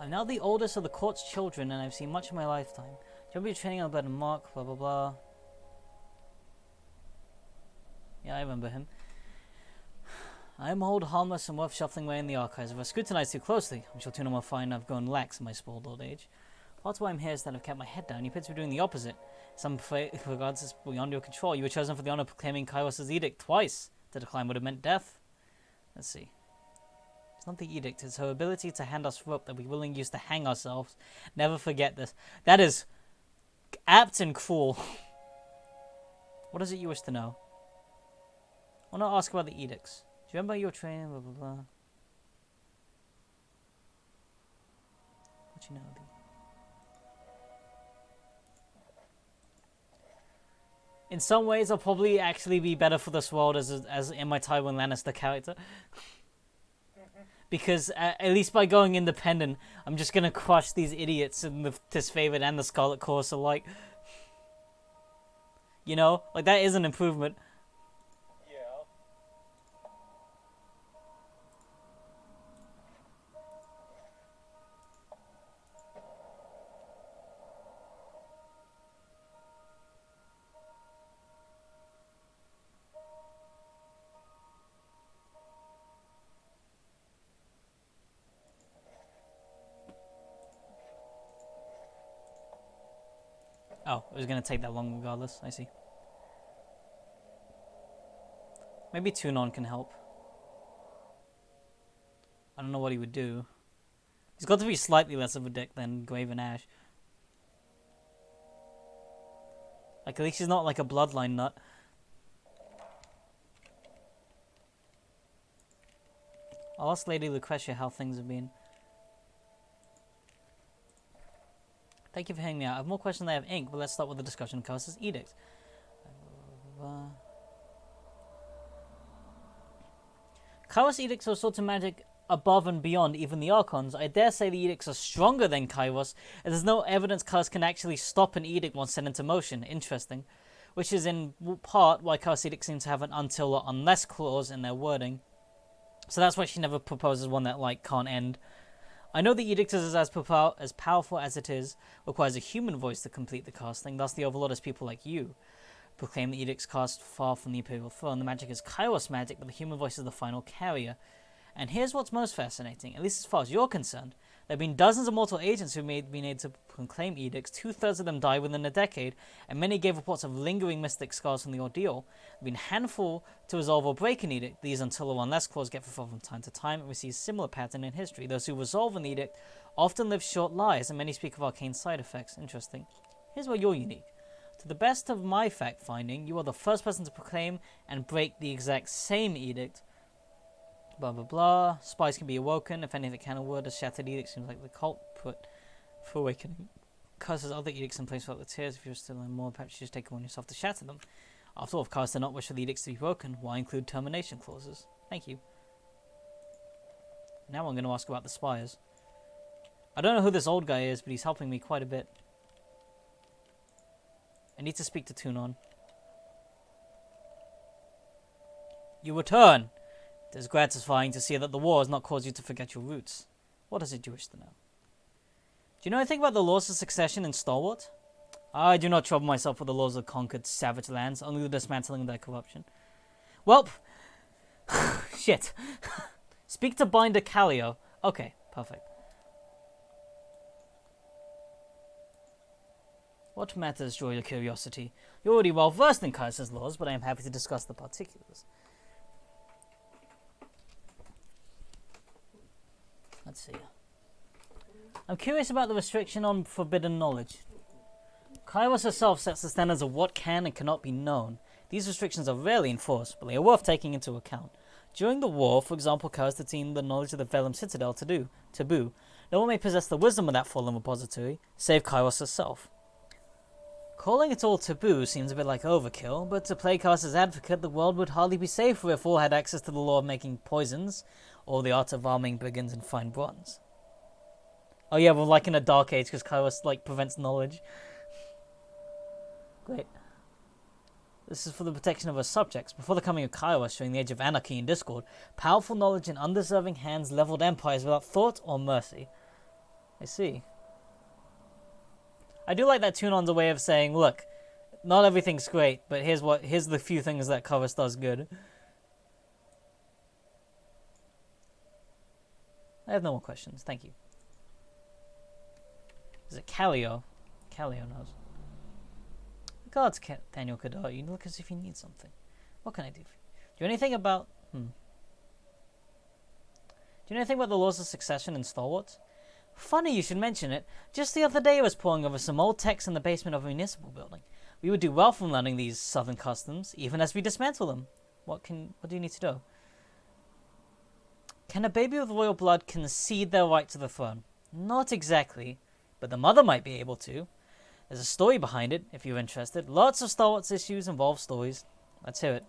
S1: I'm now the oldest of the court's children, and I've seen much of my lifetime. Don't be training on better Mark, blah blah blah. Yeah, I remember him. I am old, harmless, and worth shuffling away in the archives. If I scrutinize too closely, I'm sure Tuna will find I've grown lax in my spoiled old age. Part of why I'm here is that I've kept my head down. You appear to be doing the opposite. Some regards is beyond your control. You were chosen for the honor of proclaiming Kairos' edict twice. To decline would have meant death. Let's see. It's not the edict, it's her ability to hand us rope that we willingly used to hang ourselves. Never forget this. That is apt and cruel. What is it you wish to know? I want to ask about the edicts. Do you remember your training, blah blah blah? What you know? In some ways, I'll probably actually be better for this world as in my Tywin Lannister character. Because at least by going independent, I'm just gonna crush these idiots in the Disfavored and the Scarlet Course alike. You know? Like, that is an improvement.
S3: Yeah.
S1: Oh, it was gonna take that long regardless. I see. Maybe Tunon can help. I don't know what he would do. He's got to be slightly less of a dick than Graven Ash. Like, at least he's not like a bloodline nut. I'll ask Lady Lucretia how things have been. Thank you for hanging me out. I have more questions than I have ink, but let's start with the discussion of Curse's edict. Kairos edicts are a sort of magic above and beyond even the Archons. I dare say the edicts are stronger than Kairos, and there's no evidence Kairos can actually stop an edict once set into motion. Interesting. Which is in part why Kairos edicts seem to have an until or unless clause in their wording. So that's why she never proposes one that, like, can't end. I know the edict is as powerful as it is, requires a human voice to complete the casting, thus the Overlord is people like you. Proclaim the edicts cast far from the Imperial throne. The magic is Kairos magic, but the human voice is the final carrier. And here's what's most fascinating, at least as far as you're concerned. There have been dozens of mortal agents who been able to proclaim edicts. 2/3 of them died within a decade, and many gave reports of lingering mystic scars from the ordeal. There have been a handful to resolve or break an edict. These until or unless clause get fulfilled from time to time, and we see a similar pattern in history. Those who resolve an edict often live short lives, and many speak of arcane side effects. Interesting. Here's where you're unique. To the best of my fact-finding, you are the first person to proclaim and break the exact same edict. Blah blah blah. Spies can be awoken. If any of the canon word, a shattered edict seems like the culprit for awakening. Curses other edicts in place without the tears. If you're still in more, perhaps you just take it on yourself to shatter them. After all, if Curse did not wish for the edicts to be broken, why include termination clauses? Thank you. Now I'm going to ask about the spires. I don't know who this old guy is, but he's helping me quite a bit. I need to speak to Tunon. You return! It is gratifying to see that the war has not caused you to forget your roots. What is it you wish to know? Do you know anything about the laws of succession in Stalwart? I do not trouble myself with the laws of conquered savage lands, only the dismantling of their corruption. Welp! Shit. Speak to Binder Callio. Okay, perfect. What matters, draw your curiosity? You're already well versed in Kaiser's laws, but I am happy to discuss the particulars. Let's see. I'm curious about the restriction on forbidden knowledge. Kairos herself sets the standards of what can and cannot be known. These restrictions are rarely enforced, but they are worth taking into account. During the war, for example, Kairos detained the knowledge of the Vellum Citadel taboo. No one may possess the wisdom of that fallen repository, save Kairos herself. Calling it all taboo seems a bit like overkill, but to play Kairos' advocate, the world would hardly be safer if all had access to the law of making poisons, or the art of arming brigands in fine bronze. Oh yeah, well, like in a Dark Age, because Kairos, like, prevents knowledge. Great. This is for the protection of her subjects. Before the coming of Kairos, during the age of anarchy and discord, powerful knowledge in undeserving hands leveled empires without thought or mercy. I see. I do like that Tunon's a way of saying, look, not everything's great, but here's the few things that Kairos does good. I have no more questions, thank you. Is it Callio? Callio knows. Regards, Daniel Kadar. You look as if you need something. What can I do for you? Do you know anything about... Do you know anything about the laws of succession in Stalwart? Funny you should mention it. Just the other day I was poring over some old texts in the basement of a municipal building. We would do well from learning these southern customs, even as we dismantle them. What do you need to know? Can a baby with royal blood concede their right to the throne? Not exactly, but the mother might be able to. There's a story behind it, if you're interested. Lots of Star Wars issues involve stories. Let's hear it.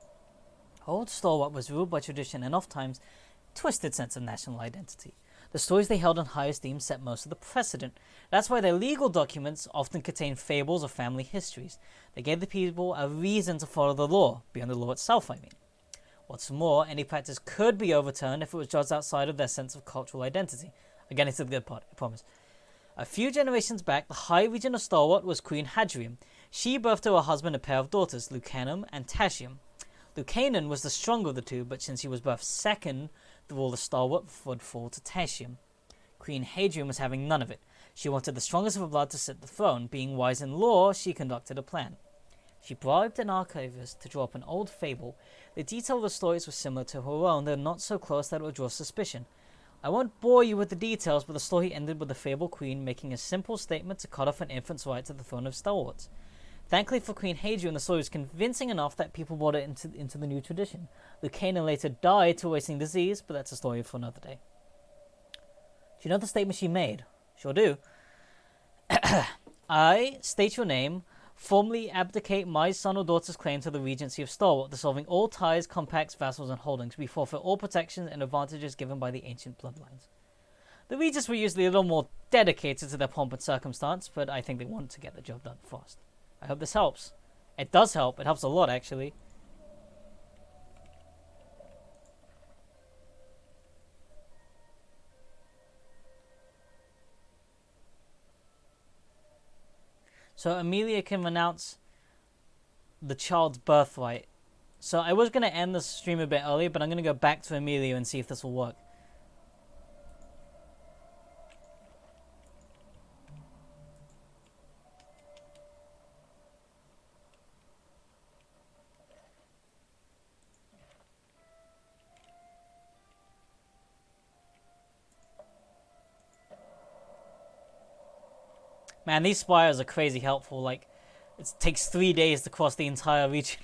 S1: Old Star Wars was ruled by tradition and oftentimes twisted sense of national identity. The stories they held in high esteem set most of the precedent. That's why their legal documents often contain fables or family histories. They gave the people a reason to follow the law, beyond the law itself, I mean. What's more, any practice could be overturned if it was judged outside of their sense of cultural identity. Again, it's the good part, I promise. A few generations back, the High Regent of Star Wars was Queen Hadrian. She birthed to her husband a pair of daughters, Lucanum and Tashium. Lucanum was the stronger of the two, but since she was birthed second, the rule of Star Wars would fall to Tashium. Queen Hadrian was having none of it. She wanted the strongest of her blood to sit the throne. Being wise in law, she conducted a plan. She bribed an archivist to draw up an old fable. The detail of the stories was similar to her own, though not so close that it would draw suspicion. I won't bore you with the details, but the story ended with the fabled queen making a simple statement to cut off an infant's right to the throne of Star Wars. Thankfully for Queen Hadrian, the story was convincing enough that people brought it into the new tradition. Lucanum later died to wasting disease, but that's a story for another day. Do you know the statement she made? Sure do. I state your name, formally abdicate my son or daughter's claim to the regency of Star Wars, dissolving all ties, compacts, vassals, and holdings. We forfeit all protections and advantages given by the ancient bloodlines. The regents were usually a little more dedicated to their pomp and circumstance, but I think they wanted to get the job done fast. I hope this helps. It does help. It helps a lot, actually. So Amelia can renounce the child's birthright. So I was going to end the stream a bit earlier, but I'm going to go back to Amelia and see if this will work. Man, these spires are crazy helpful. Like, it takes 3 days to cross the entire region.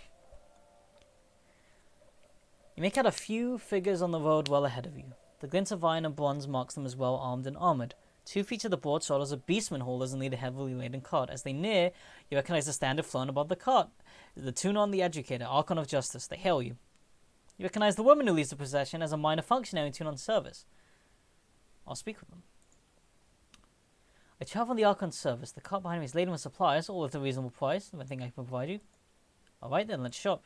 S1: You make out a few figures on the road well ahead of you. The glint of iron and bronze marks them as well armed and armored. Two feature the broad shoulders of beastmen haulers and lead a heavily laden cart. As they near, you recognize the standard flown above the cart. The Tunon the Educator, Archon of Justice. They hail you. You recognize the woman who leads the procession as a minor functionary in Tunon's service. I'll speak with them. I travel on the Archon's service. The cart behind me is laden with supplies, all at a reasonable price. I think I can provide you. Alright then, let's shop.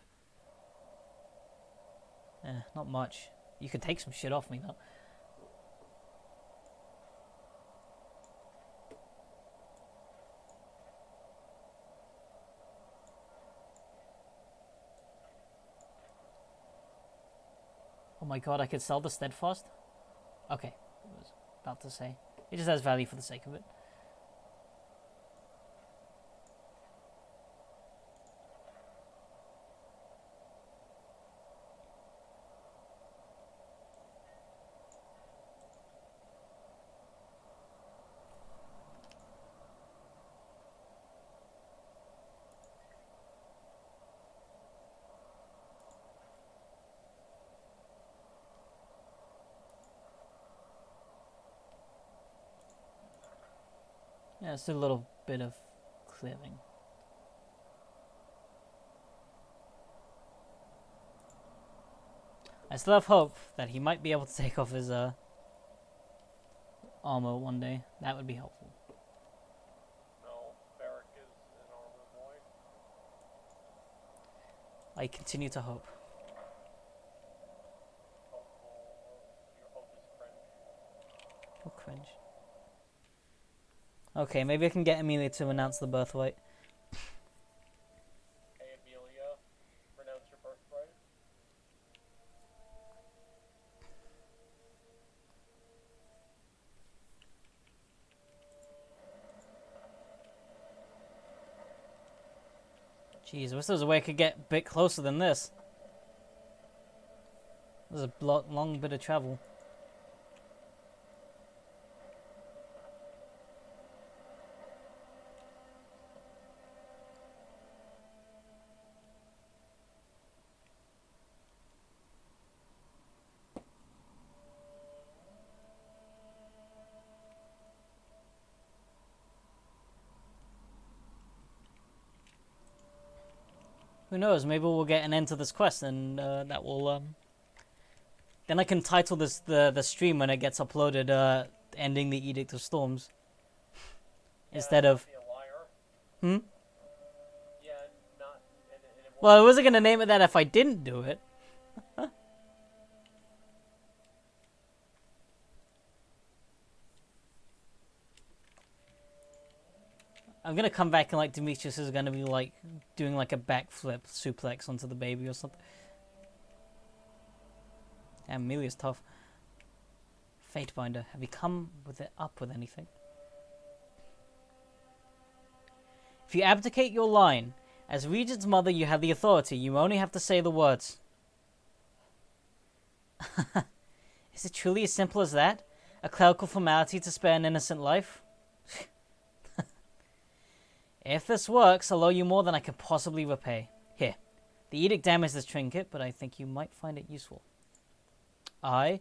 S1: Not much. You can take some shit off me, though. Oh my god, I could sell the Steadfast? Okay, I was about to say. It just has value for the sake of it. Yeah, it's a little bit of clearing. I still have hope that he might be able to take off his armor one day. That would be helpful.
S3: No, Barrick is an armor boy.
S1: I continue to hope.
S3: Your hope is cringe.
S1: Oh, cringe. Okay, maybe I can get Amelia to renounce the birthright.
S3: Hey Amelia, renounce your birthright.
S1: Jeez, I wish there was a way I could get a bit closer than this. There's a long bit of travel. Who knows? Maybe we'll get an end to this quest, and that will then I can title this the stream when it gets uploaded. Ending the Edict of Storms. Instead of.
S3: Be a liar.
S1: Hmm?
S3: Yeah, not. And it won't
S1: Well, I wasn't gonna name it that if I didn't do it. I'm gonna come back and like Demetrius is gonna be like doing like a backflip suplex onto the baby or something. Damn, Amelia's tough. Fatebinder, have you come with it up with anything? If you abdicate your line, as Regent's mother you have the authority, you only have to say the words. Is it truly as simple as that? A clerical formality to spare an innocent life? If this works, I'll owe you more than I can possibly repay. Here, the edict damaged this trinket, but I think you might find it useful. I,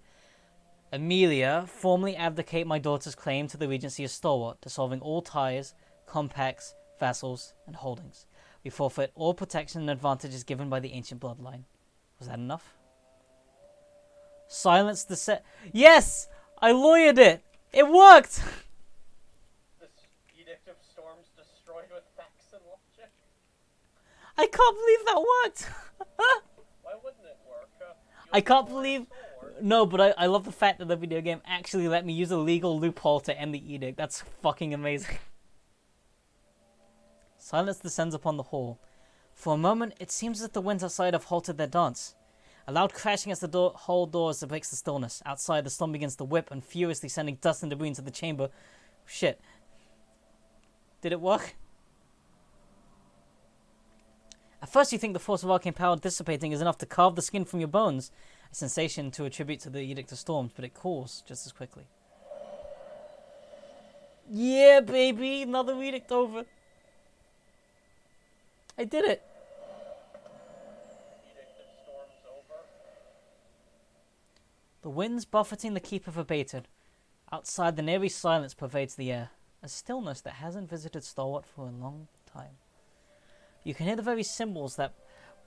S1: Amelia, formally abdicate my daughter's claim to the Regency of Stalwart, dissolving all ties, compacts, vassals, and holdings. We forfeit all protection and advantages given by the ancient bloodline. Was that enough? Silence the set. Yes! I lawyered it! It worked!
S3: This Edict of Storms destroyed with facts and logic.
S1: I can't believe that worked!
S3: Why wouldn't it work?
S1: I can't believe... No, but I love the fact that the video game actually let me use a legal loophole to end the edict. That's fucking amazing. Silence descends upon the hall. For a moment, it seems as if the winds outside have halted their dance. A loud crashing as the hall doors breaks the stillness. Outside, the storm begins to whip and furiously sending dust and debris into the chamber. Shit. Did it work? At first you think the force of arcane power dissipating is enough to carve the skin from your bones, a sensation to attribute to the Edict of Storms, but it cools just as quickly. Yeah, baby! Another edict over! I did it!
S3: Edict of Storms over.
S1: The winds buffeting the keep have abated. Outside, the eerie silence pervades the air, a stillness that hasn't visited Stalwart for a long time. You can hear the very symbols that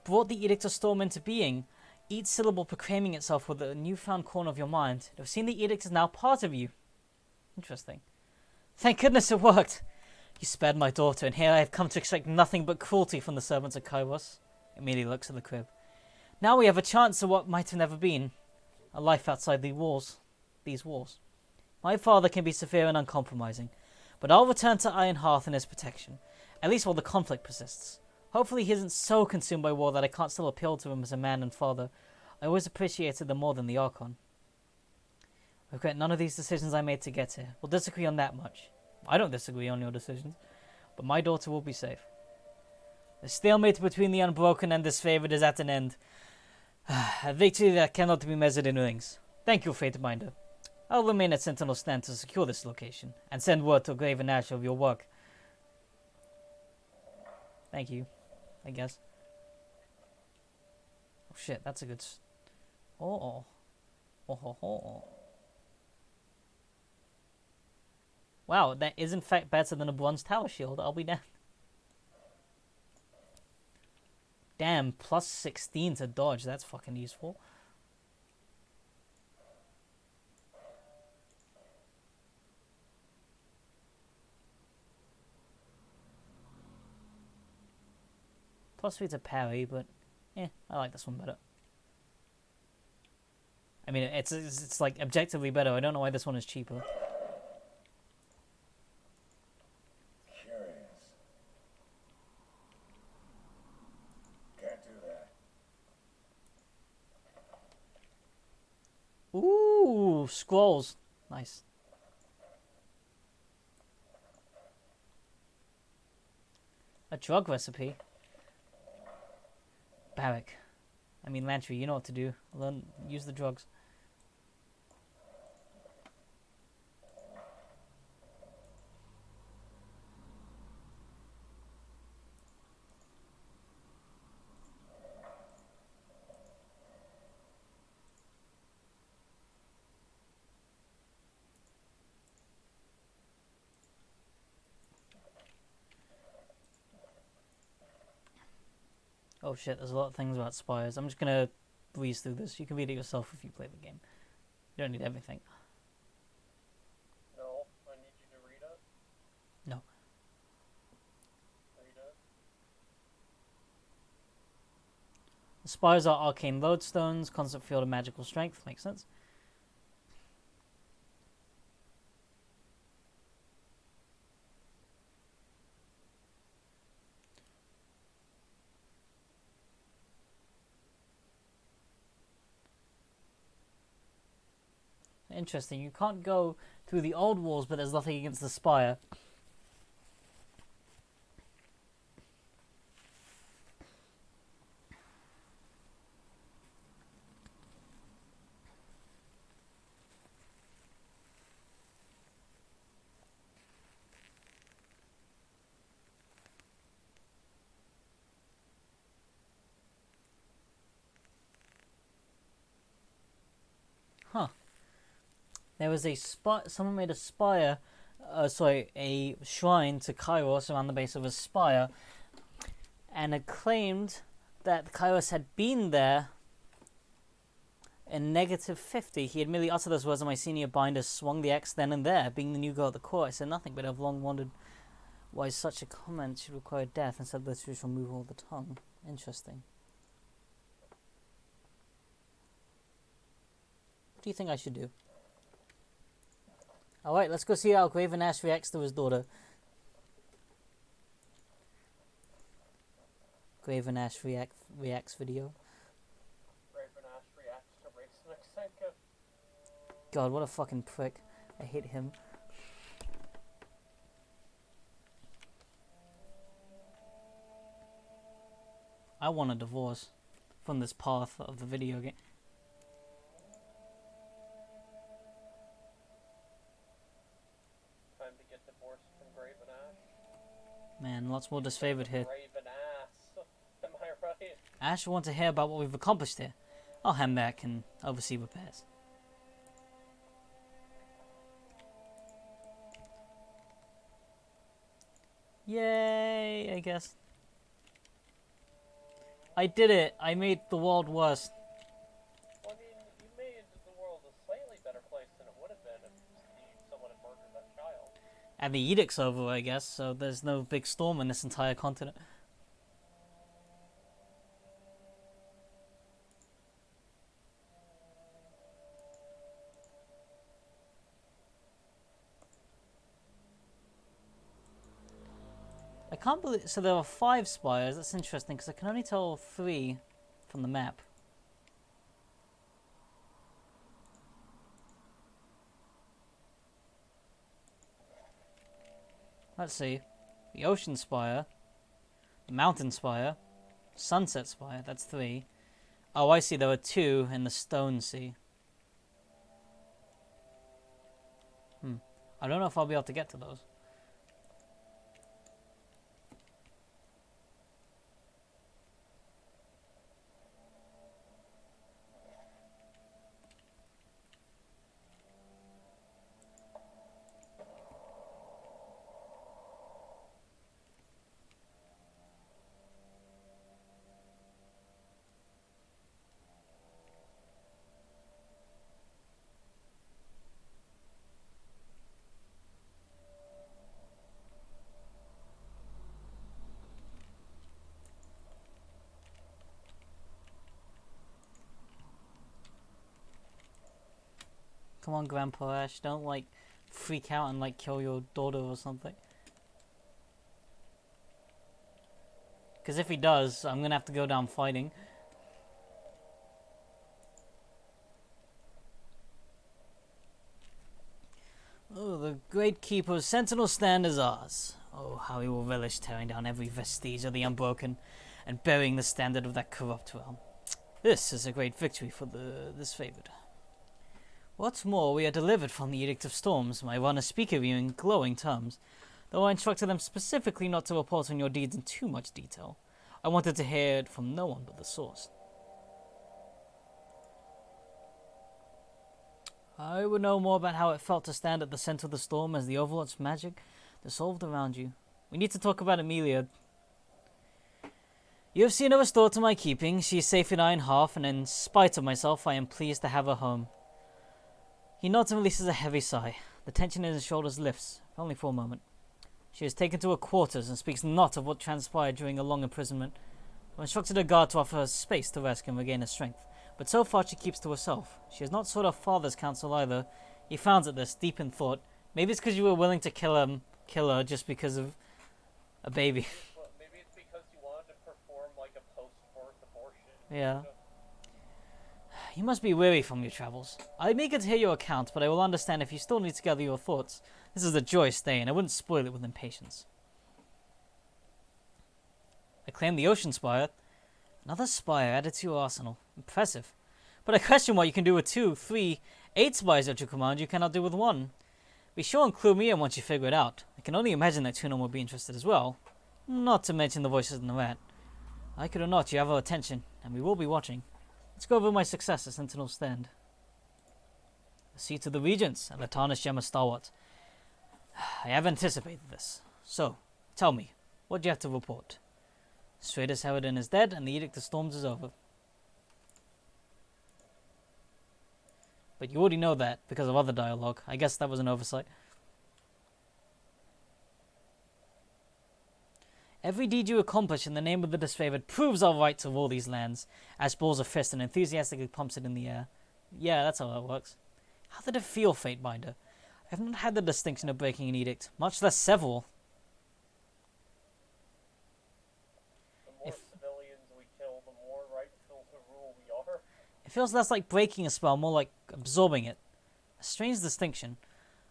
S1: brought the Edict of Storm into being, each syllable proclaiming itself with a newfound corner of your mind. To have seen the edict is now part of you. Interesting. Thank goodness it worked! You spared my daughter, and here I have come to expect nothing but cruelty from the servants of Kairos. Immediately looks at the crib. Now we have a chance of what might have never been. A life outside these walls. My father can be severe and uncompromising, but I'll return to Iron Hearth and his protection, at least while the conflict persists. Hopefully he isn't so consumed by war that I can't still appeal to him as a man and father. I always appreciated them more than the Archon. I regret none of these decisions I made to get here. We'll disagree on that much. I don't disagree on your decisions, but my daughter will be safe. The stalemate between the unbroken and disfavored is at an end. A victory that cannot be measured in rings. Thank you, Fateminder. I'll remain at Sentinel Stand to secure this location, and send word to Graven Ash of your work. Thank you, I guess. Oh shit, that's a good... Oh. Oh ho ho. Wow, that is in fact better than a bronze tower shield, I'll be damned. Damn, plus 16 to dodge, that's fucking useful. Plus 3 to parry, but I like this one better. I mean, it's like objectively better. I don't know why this one is cheaper.
S6: Curious. Can't do that.
S1: Ooh, scrolls. Nice. A drug recipe. Barrack. I mean, Lantry, you know what to do. Use the drugs. Oh shit, there's a lot of things about spires. I'm just gonna breeze through this. You can read it yourself if you play the game. You don't need everything.
S3: No, I need you to read it.
S1: No.
S3: Read it.
S1: The spires are arcane lodestones, constant field of magical strength. Makes sense. Interesting. You can't go through the old walls, but there's nothing against the spire. Huh. There was a spire. Someone made a spire. A shrine to Kairos around the base of a spire, and it claimed that Kairos had been there in -50. He had merely uttered those words, and my senior binder swung the axe then and there. Being the new girl at the court, I said nothing, but I've long wondered why such a comment should require death, and said this should remove all the tongue. Interesting. What do you think I should do? Alright, let's go see how Graven Ash reacts to his daughter. Graven Ash reacts video.
S3: Raven Ash reacts to Race Nixenko.
S1: God, what a fucking prick. I hate him. I want a divorce from this path of the video game.
S3: Time to get divorced from Graven Ash.
S1: Man, lots more disfavored here.
S3: Raven Ass. Am I right?
S1: Ash wants to hear about what we've accomplished here. I'll hand back and oversee repairs. Yay, I guess. I did it. I made the world worse.
S3: Well, I mean, you made the world a slightly better place than it would have been if someone had murdered that child.
S1: And the edict's over, I guess, so there's no big storm in this entire continent. I can't believe... So there are 5 spires. That's interesting, because I can only tell 3 from the map. Let's see. The Ocean Spire. The Mountain Spire. Sunset Spire. That's 3. Oh, I see. There are 2 in the Stone Sea. I don't know if I'll be able to get to those. Come on, Grandpa Ash, don't, like, freak out and, like, kill your daughter or something. Because if he does, I'm gonna have to go down fighting. Oh, the great keeper's sentinel stand is ours. Oh, how he will relish tearing down every vestige of the unbroken and burying the standard of that corrupt realm. This is a great victory for the disfavored. What's more, we are delivered from the Edict of Storms. My runners speak of you in glowing terms, though I instructed them specifically not to report on your deeds in too much detail. I wanted to hear it from no one but the source. I would know more about how it felt to stand at the center of the storm as the Overlord's magic dissolved around you. We need to talk about Amelia. You have seen her restored to my keeping. She is safe in Iron Hearth, and in spite of myself, I am pleased to have her home. He nods and releases a heavy sigh. The tension in his shoulders lifts, only for a moment. She is taken to her quarters and speaks not of what transpired during a long imprisonment. I instructed her guard to offer her space to rest and regain her strength, but so far she keeps to herself. She has not sought her father's counsel either. He frowns at this, deep in thought. Maybe it's because you were willing to kill her just because of a baby.
S3: Well, maybe it's because you wanted to perform like a post-birth abortion.
S1: Yeah. You must be weary from your travels. I'm eager to hear your account, but I will understand if you still need to gather your thoughts. This is a joyous day, and I wouldn't spoil it with impatience. I claim the Ocean Spire. Another spire added to your arsenal. Impressive. But I question what you can do with 2, 3, 8 spires at your command you cannot do with 1. Be sure and clue me in once you figure it out. I can only imagine that Tuna will be interested as well. Not to mention the voices in the rat. Like it or not, you have our attention, and we will be watching. Let's go over my success at Sentinel Stand. The seat of the Regents and the tarnished gem of Stalwart. I have anticipated this. So, tell me, what do you have to report? Stratus Harridan is dead, and the Edict of Storms is over. But you already know that, because of other dialogue. I guess that was an oversight. Every deed you accomplish in the name of the disfavored proves our right to rule these lands. Ash balls a fist and enthusiastically pumps it in the air. Yeah, that's how that works. How did it feel, Fatebinder? I have not had the distinction of breaking an edict, much less several.
S3: The more civilians we kill, the more rightful to rule we are.
S1: It feels less like breaking a spell, more like absorbing it. A strange distinction.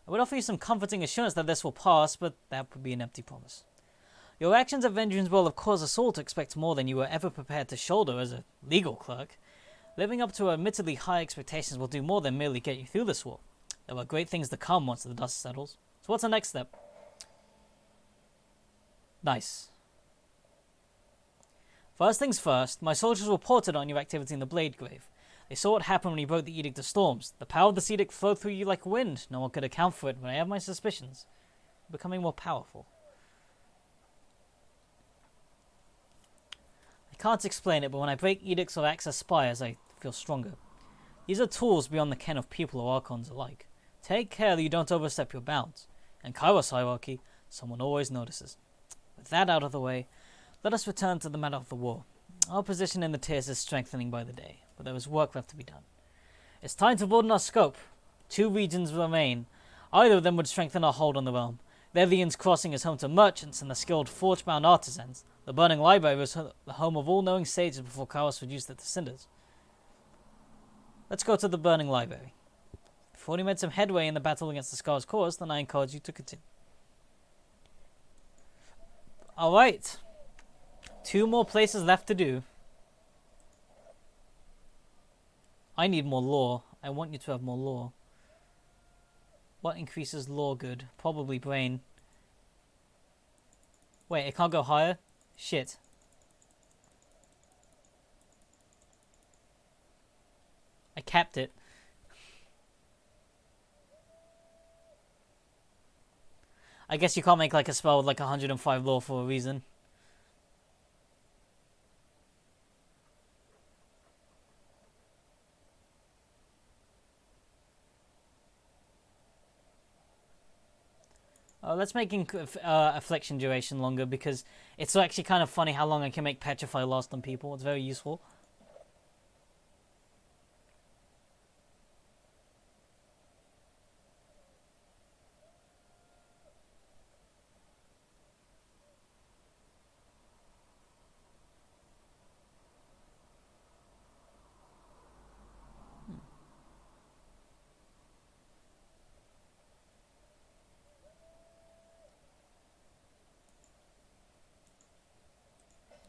S1: I would offer you some comforting assurance that this will pass, but that would be an empty promise. Your actions at Vengeance will have caused us all to expect more than you were ever prepared to shoulder as a legal clerk. Living up to our admittedly high expectations will do more than merely get you through this war. There are great things to come once the dust settles. So what's the next step? Nice. First things first, my soldiers reported on your activity in the Blade Grave. They saw what happened when you broke the Edict of Storms. The power of this edict flowed through you like wind. No one could account for it, but I have my suspicions. You're becoming more powerful. I can't explain it, but when I break edicts or access spires, I feel stronger. These are tools beyond the ken of people or archons alike. Take care that you don't overstep your bounds. In Kairos hierarchy, someone always notices. With that out of the way, let us return to the matter of the war. Our position in the tiers is strengthening by the day, but there is work left to be done. It's time to broaden our scope. 2 regions remain. Either of them would strengthen our hold on the realm. The Evian's Crossing is home to merchants and the skilled forge-bound artisans. The Burning Library was the home of all-knowing sages before Chaos reduced it to cinders. Let's go to the Burning Library. Before you made some headway in the battle against the Scar's cause, then I encourage you to continue. Alright. 2 more places left to do. I need more lore. I want you to have more lore. What increases lore good? Probably brain. Wait, it can't go higher? Shit. I capped it. I guess you can't make like a spell with like 105 lore for a reason. Let's make Affliction duration longer, because it's actually kind of funny how long I can make Petrify last on people. It's very useful.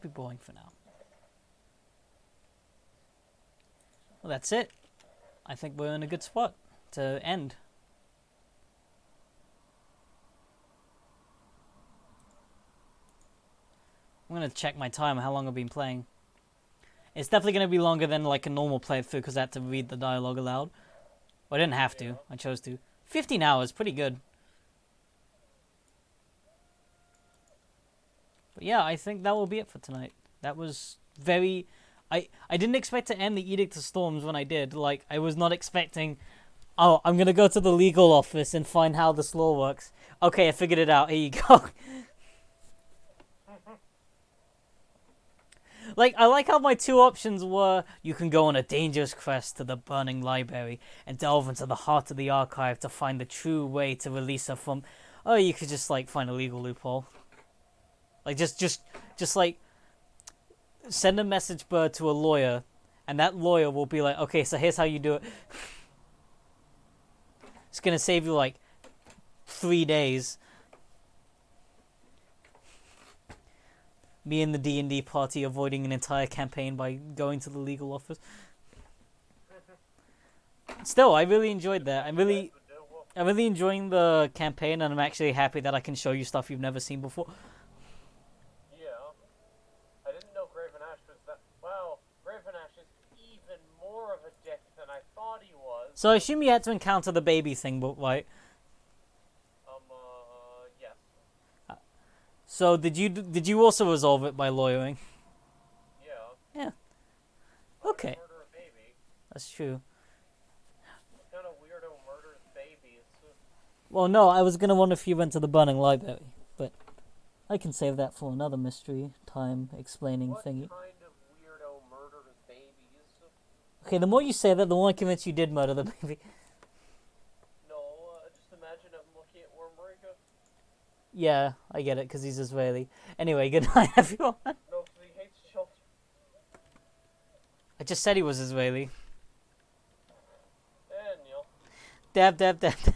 S1: Be boring for now. Well, that's it. I think we're in a good spot to end. I'm gonna check my time, how long I've been playing. It's definitely gonna be longer than like a normal playthrough because I had to read the dialogue aloud. Well, I didn't have to. I chose to. 15 hours, pretty good. But yeah, I think that will be it for tonight. That was very... I didn't expect to end the Edict of Storms when I did. Like, I was not expecting... Oh, I'm gonna go to the legal office and find how this law works. Okay, I figured it out. Here you go. Like, I like how my two options were, you can go on a dangerous quest to the burning library and delve into the heart of the archive to find the true way to release her from... Or you could just, like, find a legal loophole. Like, just like, send a message bird to a lawyer, and that lawyer will be like, okay, so here's how you do it. It's gonna save you, like, 3 days. Me and the D&D party avoiding an entire campaign by going to the legal office. Still, I really enjoyed that. I'm really enjoying the campaign, and I'm actually happy that I can show you stuff you've never seen before.
S3: Yeah. I didn't know Gravenash was that... Wow, Gravenash is even more of a dick than I thought he was.
S1: So I assume you had to encounter the baby thing, but right?
S3: Yes.
S1: So did you also resolve it by lawyering?
S3: Yeah.
S1: Yeah.
S3: Why would
S1: Okay.
S3: you murder a baby?
S1: That's true.
S3: What kind of weirdo murders babies?
S1: Well, no, I was gonna wonder if you went to the burning library, but I can save that for another mystery time explaining
S3: What
S1: thingy.
S3: kind of weirdo murders babies?
S1: Okay, the more you say that, the more I'm convinced you did murder the baby.
S3: No, just imagine I'm looking at Wormrika.
S1: Yeah, I get it, because he's Israeli. Anyway, good night, everyone.
S3: No, because he hates children.
S1: I just said he was Israeli.
S3: Daniel.
S1: Dab, dab, dab, dab.